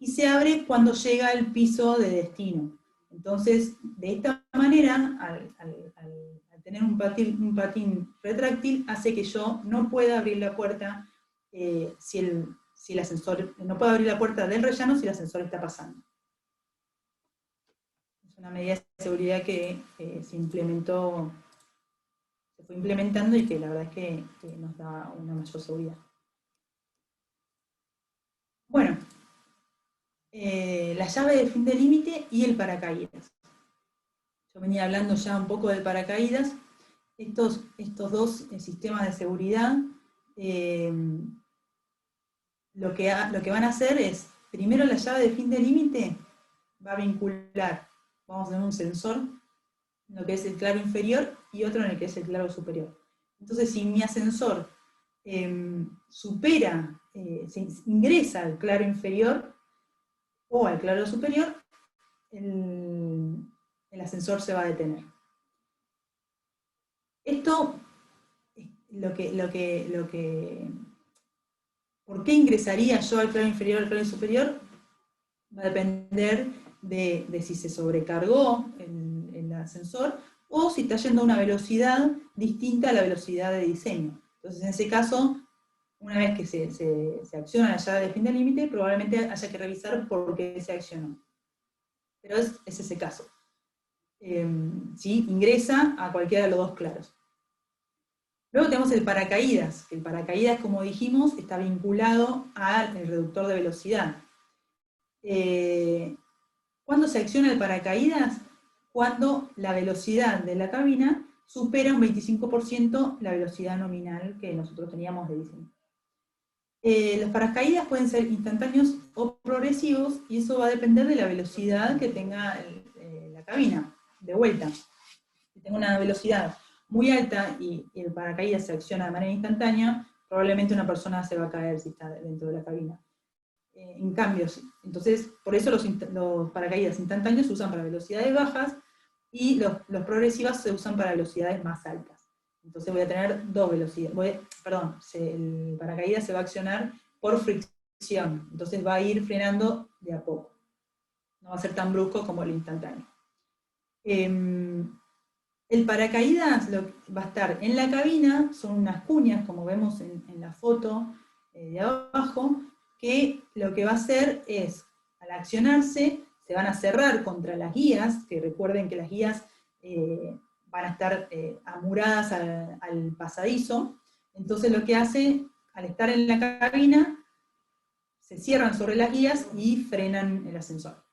y se abre cuando llega al piso de destino. Entonces, de esta manera, al tener un patín retráctil, hace que yo no pueda abrir la puerta si el ascensor, no puedo abrir la puerta del rellano si el ascensor está pasando. Es una medida de seguridad que se fue implementando y que la verdad es que nos da una mayor seguridad. Bueno, la llave de fin de límite y el paracaídas. Yo venía hablando ya un poco del paracaídas. Estos dos sistemas de seguridad lo que van a hacer es, primero la llave de fin de límite va a vincular, vamos a tener un sensor en lo que es el claro inferior y otro en el que es el claro superior. Entonces, si mi ascensor se ingresa al claro inferior o al claro superior, el ascensor se va a detener. Esto, ¿por qué ingresaría yo al claro inferior o al claro superior? Va a depender de si se sobrecargó el ascensor o si está yendo a una velocidad distinta a la velocidad de diseño. Entonces, en ese caso, una vez que se acciona la llave de fin de límite, probablemente haya que revisar por qué se accionó. Pero es ese caso. ¿Sí? Ingresa a cualquiera de los dos claros. Luego tenemos el paracaídas, que el paracaídas, como dijimos, está vinculado al reductor de velocidad. ¿Cuándo se acciona el paracaídas? Cuando la velocidad de la cabina supera un 25% la velocidad nominal que nosotros teníamos de diseño. Los paracaídas pueden ser instantáneos o progresivos, y eso va a depender de la velocidad que tenga la cabina, de vuelta. Si tengo una velocidad muy alta y el paracaídas se acciona de manera instantánea, probablemente una persona se va a caer si está dentro de la cabina. En cambio, entonces, por eso los paracaídas instantáneos se usan para velocidades bajas y los progresivas se usan para velocidades más altas. Entonces voy a tener dos velocidades. El paracaídas se va a accionar por fricción, entonces va a ir frenando de a poco. No va a ser tan brusco como el instantáneo. El paracaídas va a estar en la cabina, son unas cuñas, como vemos en la foto de abajo, que lo que va a hacer es, al accionarse, se van a cerrar contra las guías, que recuerden que las guías van a estar amuradas al pasadizo. Entonces lo que hace, al estar en la cabina, se cierran sobre las guías y frenan el ascensor.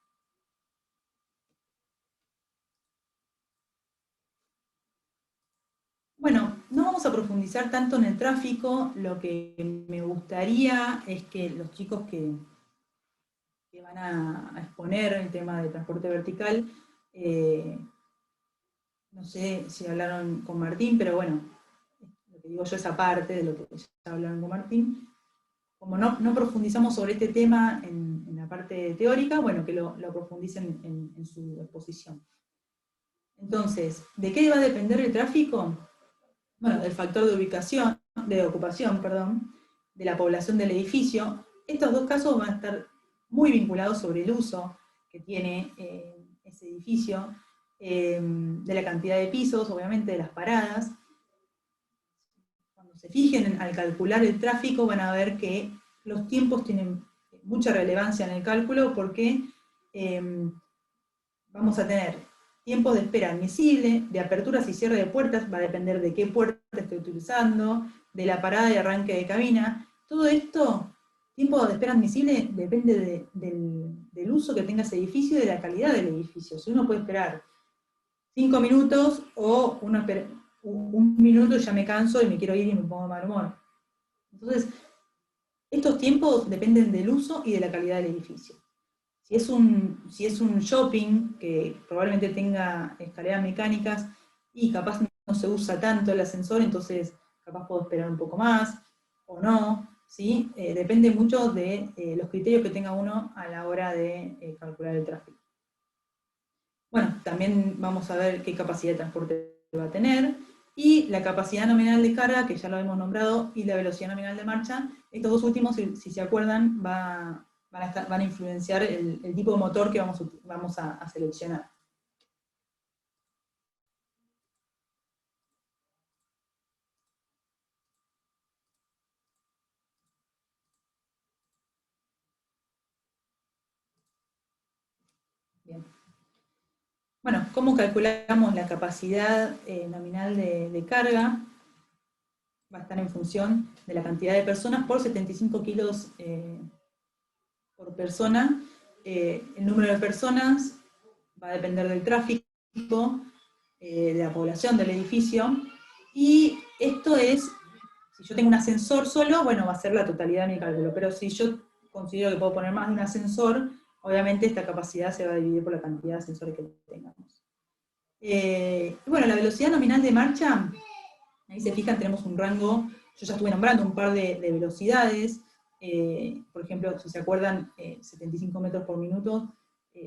Bueno, no vamos a profundizar tanto en el tráfico. Lo que me gustaría es que los chicos que van a exponer el tema de transporte vertical, no sé si hablaron con Martín, pero bueno, lo que digo yo es aparte de lo que ya hablaron con Martín. Como no profundizamos sobre este tema en la parte teórica, bueno, que lo profundicen en su exposición. Entonces, ¿de qué va a depender el tráfico? Bueno, del factor de ocupación, de la población del edificio. Estos dos casos van a estar muy vinculados sobre el uso que tiene ese edificio, de la cantidad de pisos, obviamente, de las paradas. Cuando se fijen al calcular el tráfico, van a ver que los tiempos tienen mucha relevancia en el cálculo, porque vamos a tener tiempos de espera admisible, de aperturas y cierre de puertas, va a depender de qué puerta estoy utilizando, de la parada y arranque de cabina. Todo esto, tiempo de espera admisible, depende del uso que tenga ese edificio y de la calidad del edificio. Si uno puede esperar 5 minutos, o un minuto y ya me canso y me quiero ir y me pongo de mal humor. Entonces, estos tiempos dependen del uso y de la calidad del edificio. Si es un shopping que probablemente tenga escaleras mecánicas y capaz no se usa tanto el ascensor, entonces capaz puedo esperar un poco más, o no, ¿sí? Depende mucho de los criterios que tenga uno a la hora de calcular el tráfico. Bueno, también vamos a ver qué capacidad de transporte va a tener, y la capacidad nominal de carga, que ya lo hemos nombrado, y la velocidad nominal de marcha. Estos dos últimos, si se acuerdan, van a influenciar el tipo de motor que vamos a seleccionar. Bien. Bueno, ¿cómo calculamos la capacidad nominal de carga? Va a estar en función de la cantidad de personas por 75 kilos por persona. El número de personas va a depender del tráfico, de la población del edificio, y esto es, si yo tengo un ascensor solo, bueno, va a ser la totalidad de mi cálculo, pero si yo considero que puedo poner más de un ascensor, obviamente esta capacidad se va a dividir por la cantidad de ascensores que tengamos. Bueno, la velocidad nominal de marcha, ahí se fijan, tenemos un rango, yo ya estuve nombrando un par de velocidades. Por ejemplo, si se acuerdan, 75 metros por minuto,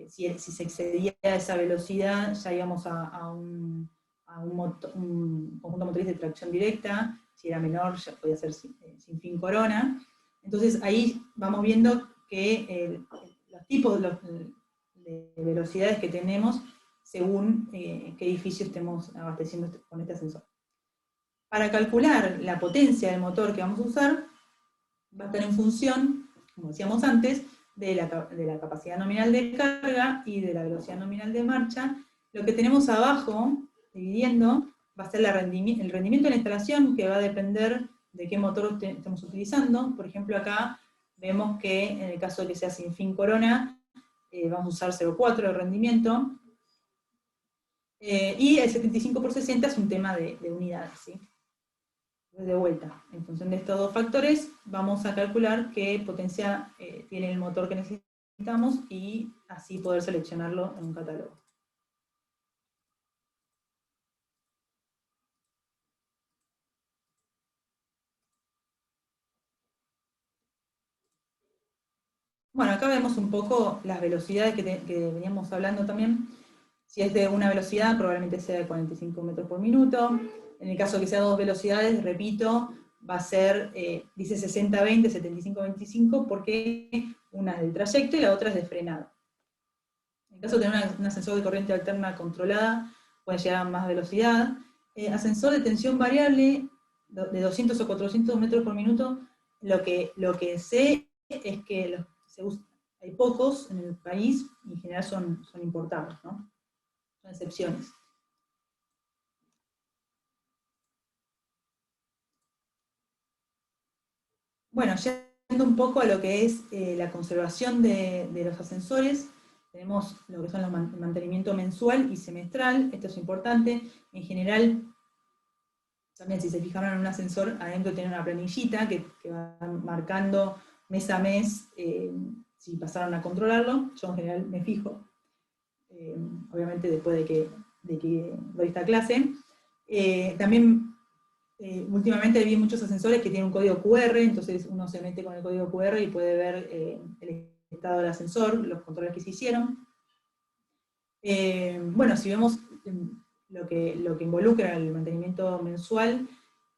si se excedía esa velocidad, ya íbamos a un conjunto motriz de tracción directa. Si era menor, ya podía ser sin fin corona. Entonces ahí vamos viendo que los tipos de velocidades que tenemos según qué edificio estemos abasteciendo con este ascensor. Para calcular la potencia del motor que vamos a usar, va a estar en función, como decíamos antes, de la capacidad nominal de carga y de la velocidad nominal de marcha. Lo que tenemos abajo, dividiendo, va a ser el rendimiento de la instalación, que va a depender de qué motor estemos utilizando. Por ejemplo, acá vemos que en el caso de que sea sin fin Corona, vamos a usar 0,4 de rendimiento, y el 75/60 es un tema de unidades, ¿sí? De vuelta, en función de estos dos factores, vamos a calcular qué potencia tiene el motor que necesitamos y así poder seleccionarlo en un catálogo. Bueno, acá vemos un poco las velocidades que veníamos hablando también. Si es de una velocidad, probablemente sea de 45 metros por minuto. En el caso de que sea dos velocidades, repito, va a ser, dice 60-20, 75-25, porque una es del trayecto y la otra es de frenado. En el caso de tener un ascensor de corriente alterna controlada, puede llegar a más velocidad. Ascensor de tensión variable, de 200 o 400 metros por minuto, lo que sé es que hay pocos en el país, y en general son importados, ¿no? Son excepciones. Bueno, yendo un poco a lo que es la conservación de los ascensores, tenemos lo que son el mantenimiento mensual y semestral. Esto es importante. En general, también si se fijaron en un ascensor, adentro tiene una planillita que va marcando mes a mes si pasaron a controlarlo. Yo en general me fijo, obviamente después de que doy esta clase. También últimamente vi muchos ascensores que tienen un código QR, entonces uno se mete con el código QR y puede ver el estado del ascensor, los controles que se hicieron. Bueno, si vemos lo que involucra el mantenimiento mensual,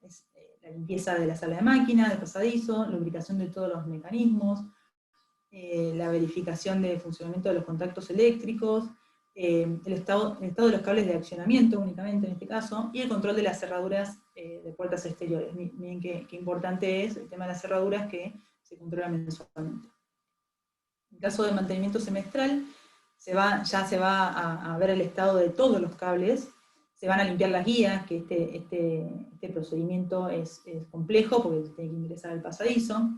es la limpieza de la sala de máquina, del pasadizo, la lubricación de todos los mecanismos, la verificación del funcionamiento de los contactos eléctricos, el estado de los cables de accionamiento únicamente en este caso, y el control de las cerraduras de puertas exteriores. Miren qué importante es el tema de las cerraduras que se controla mensualmente. En caso de mantenimiento semestral, ya se va a ver el estado de todos los cables, se van a limpiar las guías, que este procedimiento es complejo porque se tiene que ingresar al pasadizo.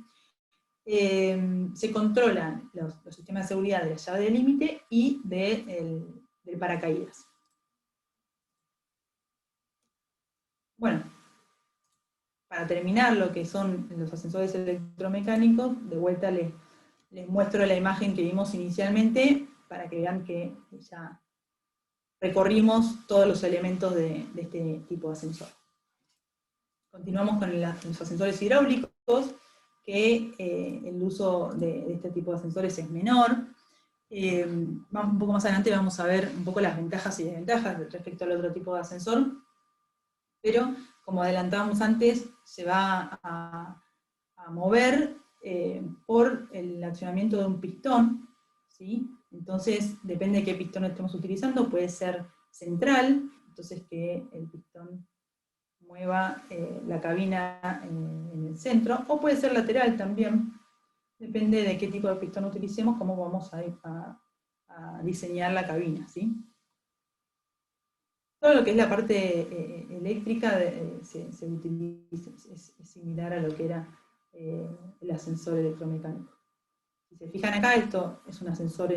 Se controlan los sistemas de seguridad de la llave de límite y del paracaídas. Bueno, para terminar lo que son los ascensores electromecánicos, de vuelta les muestro la imagen que vimos inicialmente para que vean que ya recorrimos todos los elementos de este tipo de ascensor. Continuamos con los ascensores hidráulicos, que el uso de este tipo de ascensores es menor. Un poco más adelante vamos a ver un poco las ventajas y desventajas respecto al otro tipo de ascensor, pero como adelantábamos antes, se va a mover por el accionamiento de un pistón, ¿sí? Entonces, depende de qué pistón estemos utilizando, puede ser central, entonces que el pistón mueva la cabina en el centro, o puede ser lateral también, depende de qué tipo de pistón utilicemos, cómo vamos a diseñar la cabina, ¿sí? Todo lo que es la parte eléctrica se utiliza, es similar a lo que era el ascensor electromecánico. Si se fijan acá, esto es un ascensor,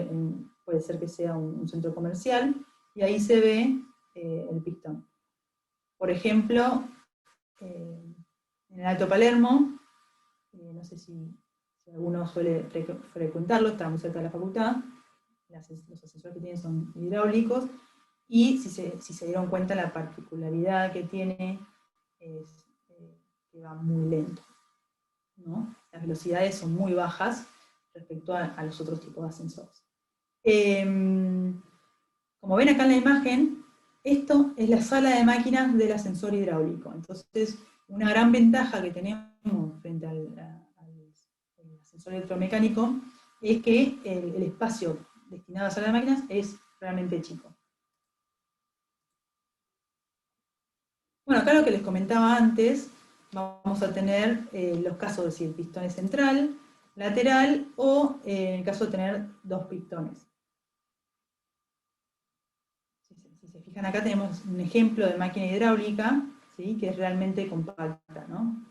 puede ser que sea un centro comercial, y ahí se ve el pistón. Por ejemplo, en el Alto Palermo, no sé si alguno suele frecuentarlo, está muy cerca de la facultad, los ascensores que tienen son hidráulicos, y si se dieron cuenta, la particularidad que tiene es que va muy lento, ¿no? Las velocidades son muy bajas respecto a los otros tipos de ascensores. Como ven acá en la imagen, esto es la sala de máquinas del ascensor hidráulico. Entonces, una gran ventaja que tenemos frente al ascensor electromecánico es que el espacio destinado a la sala de máquinas es realmente chico. Bueno, acá lo que les comentaba antes, vamos a tener los casos de si el pistón es central, lateral, o en el caso de tener dos pistones. Si se fijan acá tenemos un ejemplo de máquina hidráulica, ¿sí? Que es realmente compacta, ¿no?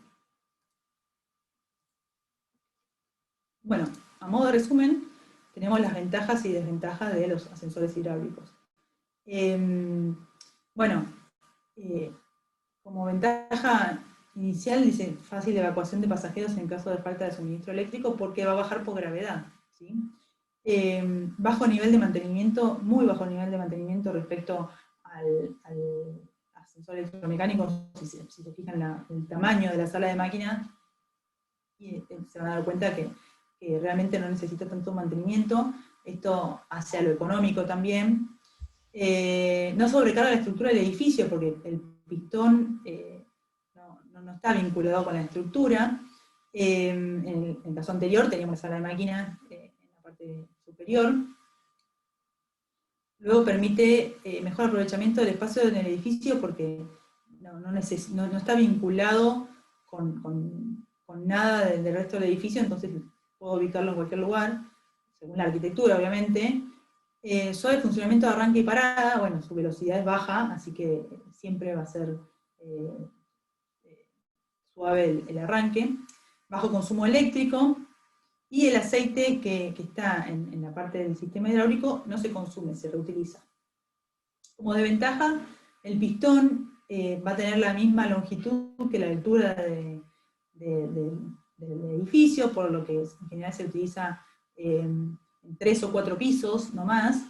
Bueno, a modo de resumen, tenemos las ventajas y desventajas de los ascensores hidráulicos. Bueno, como ventaja inicial dice fácil evacuación de pasajeros en caso de falta de suministro eléctrico porque va a bajar por gravedad, ¿sí? Bajo nivel de mantenimiento, muy bajo nivel de mantenimiento respecto al ascensor electromecánico. Si se fijan el tamaño de la sala de máquinas, se van a dar cuenta que realmente no necesita tanto mantenimiento. Esto hacia lo económico también. No sobrecarga la estructura del edificio, porque el pistón no está vinculado con la estructura. En el caso anterior teníamos la sala de máquinas en la parte superior. Luego permite mejor aprovechamiento del espacio en el edificio porque no está vinculado con nada del resto del edificio, entonces puedo ubicarlo en cualquier lugar, según la arquitectura obviamente. Suave funcionamiento de arranque y parada, bueno, su velocidad es baja, así que siempre va a ser suave el arranque. Bajo consumo eléctrico, y el aceite que está en la parte del sistema hidráulico no se consume, se reutiliza. Como desventaja, el pistón va a tener la misma longitud que la altura del edificio, por lo que en general se utiliza en 3 o 4 pisos, no más.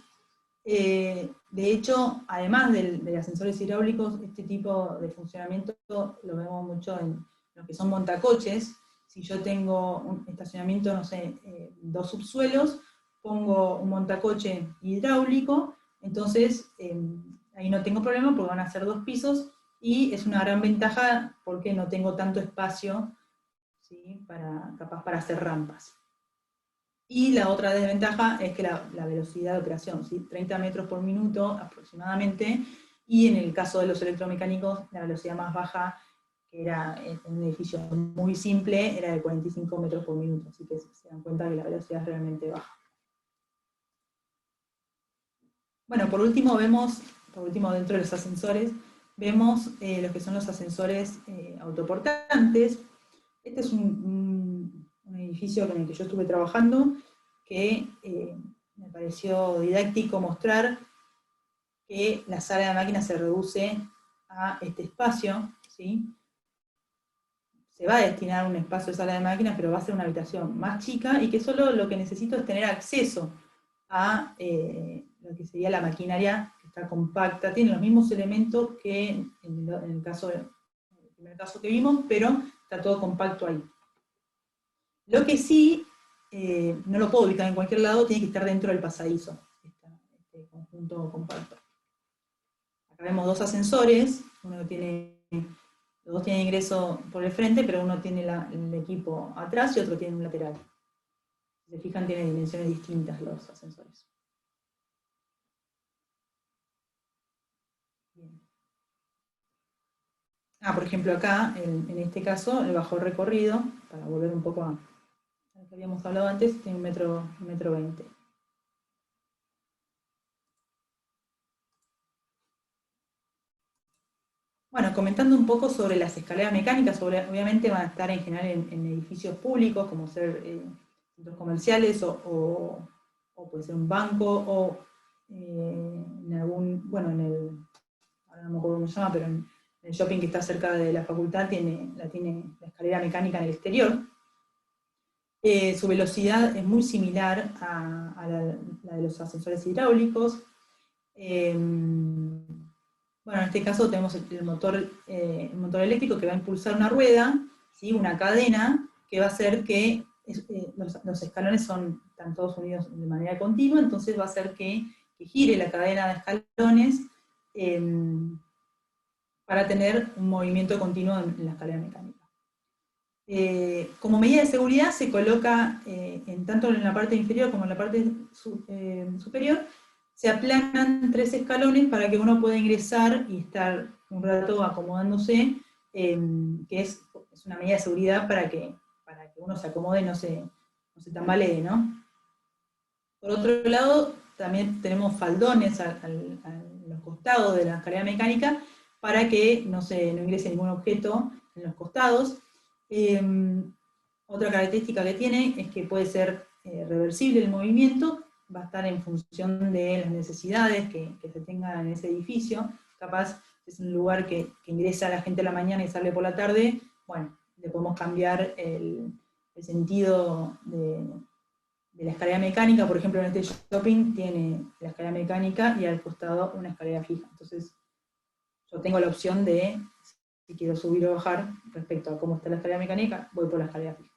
De hecho, además de ascensores hidráulicos, este tipo de funcionamiento lo vemos mucho en lo que son montacoches. Si yo tengo un estacionamiento, no sé, 2 subsuelos, pongo un montacoche hidráulico, entonces ahí no tengo problema porque van a ser 2 pisos, y es una gran ventaja porque no tengo tanto espacio, ¿sí? Capaz para hacer rampas. Y la otra desventaja es que la velocidad de operación, ¿sí? 30 metros por minuto aproximadamente, y en el caso de los electromecánicos, la velocidad más baja, que era en un edificio muy simple, era de 45 metros por minuto, así que se dan cuenta que la velocidad es realmente baja. Bueno, por último dentro de los ascensores, vemos los que son los ascensores autoportantes. Este es un edificio en el que yo estuve trabajando, que me pareció didáctico mostrar que la sala de máquinas se reduce a este espacio, ¿sí? Se va a destinar un espacio de sala de máquinas, pero va a ser una habitación más chica, y que solo lo que necesito es tener acceso a lo que sería la maquinaria, que está compacta, tiene los mismos elementos que en el primer caso que vimos, pero está todo compacto ahí. Lo que sí, no lo puedo ubicar en cualquier lado, tiene que estar dentro del pasadizo, este conjunto compacto. Acá vemos 2 ascensores, los dos tienen ingreso por el frente, pero uno tiene el equipo atrás y otro tiene un lateral. Si se fijan, tienen dimensiones distintas los ascensores. Bien. Por ejemplo, acá, en este caso, el bajo recorrido, para volver un poco a lo que habíamos hablado antes, tiene 1,20 m. Bueno, comentando un poco sobre las escaleras mecánicas, obviamente van a estar en general en edificios públicos, como ser centros comerciales, o puede ser un banco, o en algún, bueno, ahora no me acuerdo cómo se llama, pero en el shopping que está cerca de la facultad tiene la escalera mecánica en el exterior. Su velocidad es muy similar a la de los ascensores hidráulicos. Bueno, en este caso tenemos el motor eléctrico que va a impulsar una rueda, ¿sí? Una cadena, que va a hacer que los escalones están todos unidos de manera continua, entonces va a hacer que gire la cadena de escalones para tener un movimiento continuo en la escalera mecánica. Como medida de seguridad se coloca, tanto en la parte inferior como en la parte superior, se aplanan 3 escalones para que uno pueda ingresar y estar un rato acomodándose, que es una medida de seguridad para que uno se acomode y no se tambalee, ¿no? Por otro lado, también tenemos faldones a los costados de la escalera mecánica para que no ingrese ningún objeto en los costados. Otra característica que tiene es que puede ser reversible el movimiento, va a estar en función de las necesidades que se tengan en ese edificio. Capaz es un lugar que ingresa la gente a la mañana y sale por la tarde, bueno, le podemos cambiar el sentido de la escalera mecánica. Por ejemplo, en este shopping tiene la escalera mecánica y al costado una escalera fija. Entonces, yo tengo la opción de, si quiero subir o bajar respecto a cómo está la escalera mecánica, voy por la escalera fija.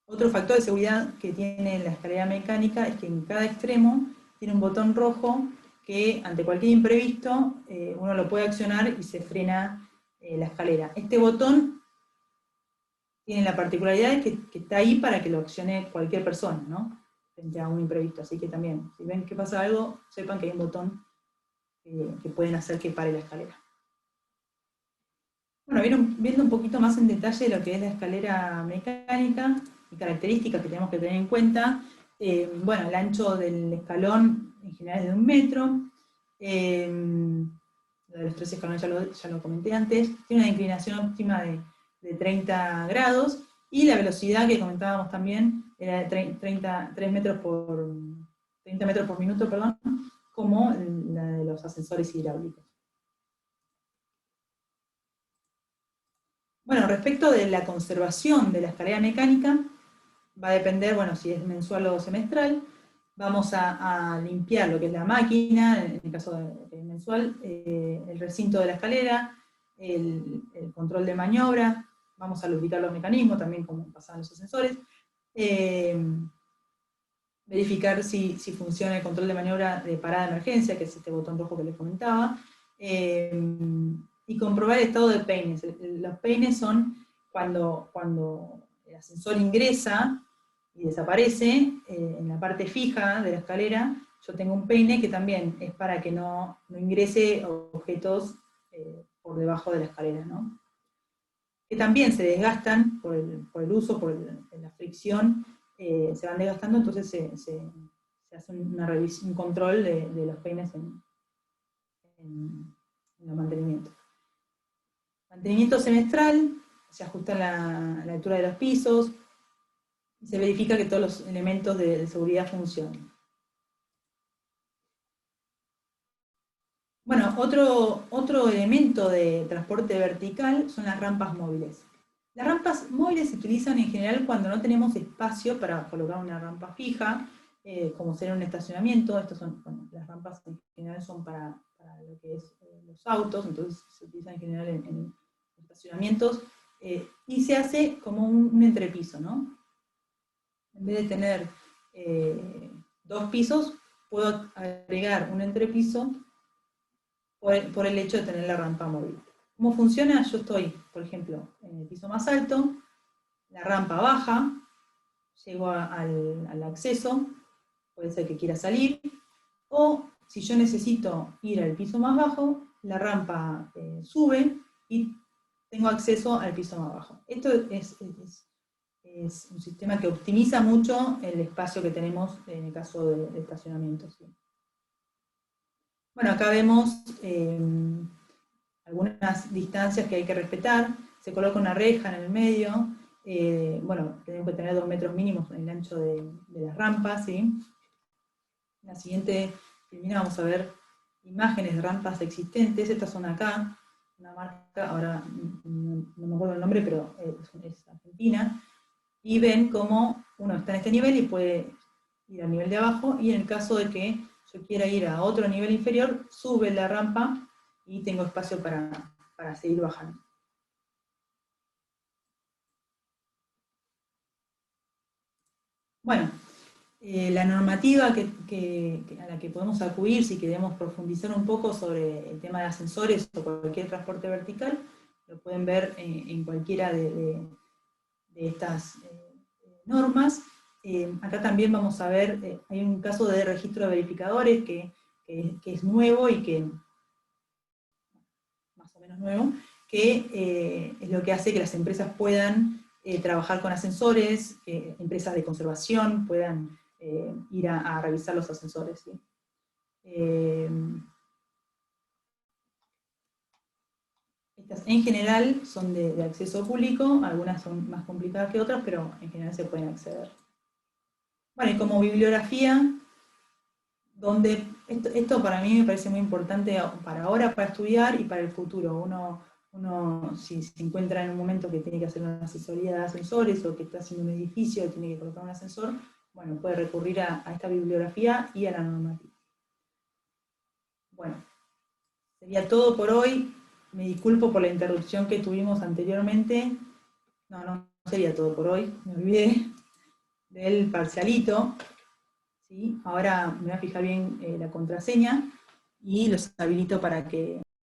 Otro factor de seguridad que tiene la escalera mecánica es que en cada extremo tiene un botón rojo que ante cualquier imprevisto uno lo puede accionar y se frena la escalera. Este botón tiene la particularidad de que está ahí para que lo accione cualquier persona, ¿no? Frente a un imprevisto. Así que también, si ven que pasa algo, sepan que hay un botón que pueden hacer que pare la escalera. Bueno, viendo un poquito más en detalle lo que es la escalera mecánica y características que tenemos que tener en cuenta. Bueno, el ancho del escalón en general es de 1 metro. Lo de los 3 escalones ya lo comenté antes. Tiene una inclinación óptima de 30 grados, y la velocidad que comentábamos también era de 30 metros por minuto, perdón, como la de los ascensores hidráulicos. Bueno, respecto de la conservación de la escalera mecánica, va a depender, bueno, si es mensual o semestral. Vamos a limpiar lo que es la máquina, en el caso de mensual, el recinto de la escalera, el control de maniobra. Vamos a lubricar los mecanismos, también como pasaban los ascensores. Verificar si funciona el control de maniobra de parada de emergencia, que es este botón rojo que les comentaba. Y comprobar el estado de peines. Los peines son cuando el ascensor ingresa y desaparece en la parte fija de la escalera. Yo tengo un peine que también es para que no ingrese objetos por debajo de la escalera, ¿no? Que también se desgastan por el uso, por la fricción, se van desgastando, entonces se hace un control de los peines en los mantenimientos. Mantenimiento semestral, se ajusta la altura de los pisos, y se verifica que todos los elementos de seguridad funcionen. Bueno, otro elemento de transporte vertical son las rampas móviles. Las rampas móviles se utilizan en general cuando no tenemos espacio para colocar una rampa fija, como ser un estacionamiento. Las rampas en general son para lo que es los autos, entonces se utilizan en general en estacionamientos, y se hace como un entrepiso, ¿no? En vez de tener 2 pisos, puedo agregar un entrepiso por el hecho de tener la rampa móvil. ¿Cómo funciona? Yo estoy, por ejemplo, en el piso más alto, la rampa baja, llego al acceso, puede ser que quiera salir, o si yo necesito ir al piso más bajo, la rampa sube y tengo acceso al piso más bajo. Esto es un sistema que optimiza mucho el espacio que tenemos en el caso de estacionamiento. ¿Sí? Bueno, acá vemos algunas distancias que hay que respetar. Se coloca una reja en el medio. Bueno, tenemos que tener 2 metros mínimos en el ancho de las rampas. ¿Sí? En la siguiente filmina vamos a ver imágenes de rampas existentes. Estas son acá, una marca, ahora no me acuerdo el nombre, pero es argentina. Y ven cómo uno está en este nivel y puede ir al nivel de abajo, y en el caso de que yo quiera ir a otro nivel inferior, sube la rampa y tengo espacio para seguir bajando. Bueno, la normativa a la que podemos acudir si queremos profundizar un poco sobre el tema de ascensores o cualquier transporte vertical, lo pueden ver en cualquiera de estas normas. Acá también vamos a ver, hay un caso de registro de verificadores que es nuevo y que más o menos nuevo, que es lo que hace que las empresas puedan trabajar con ascensores, que empresas de conservación puedan ir a revisar los ascensores, ¿sí? Estas en general son de acceso público, algunas son más complicadas que otras, pero en general se pueden acceder. Bueno, y como bibliografía, donde esto para mí me parece muy importante para ahora, para estudiar y para el futuro. Uno si se encuentra en un momento que tiene que hacer una asesoría de ascensores o que está haciendo un edificio y tiene que colocar un ascensor, bueno, puede recurrir a esta bibliografía y a la normativa. Bueno, sería todo por hoy. Me disculpo por la interrupción que tuvimos anteriormente. No sería todo por hoy, me olvidé del parcialito. ¿Sí? Ahora me voy a fijar bien la contraseña y los habilito para que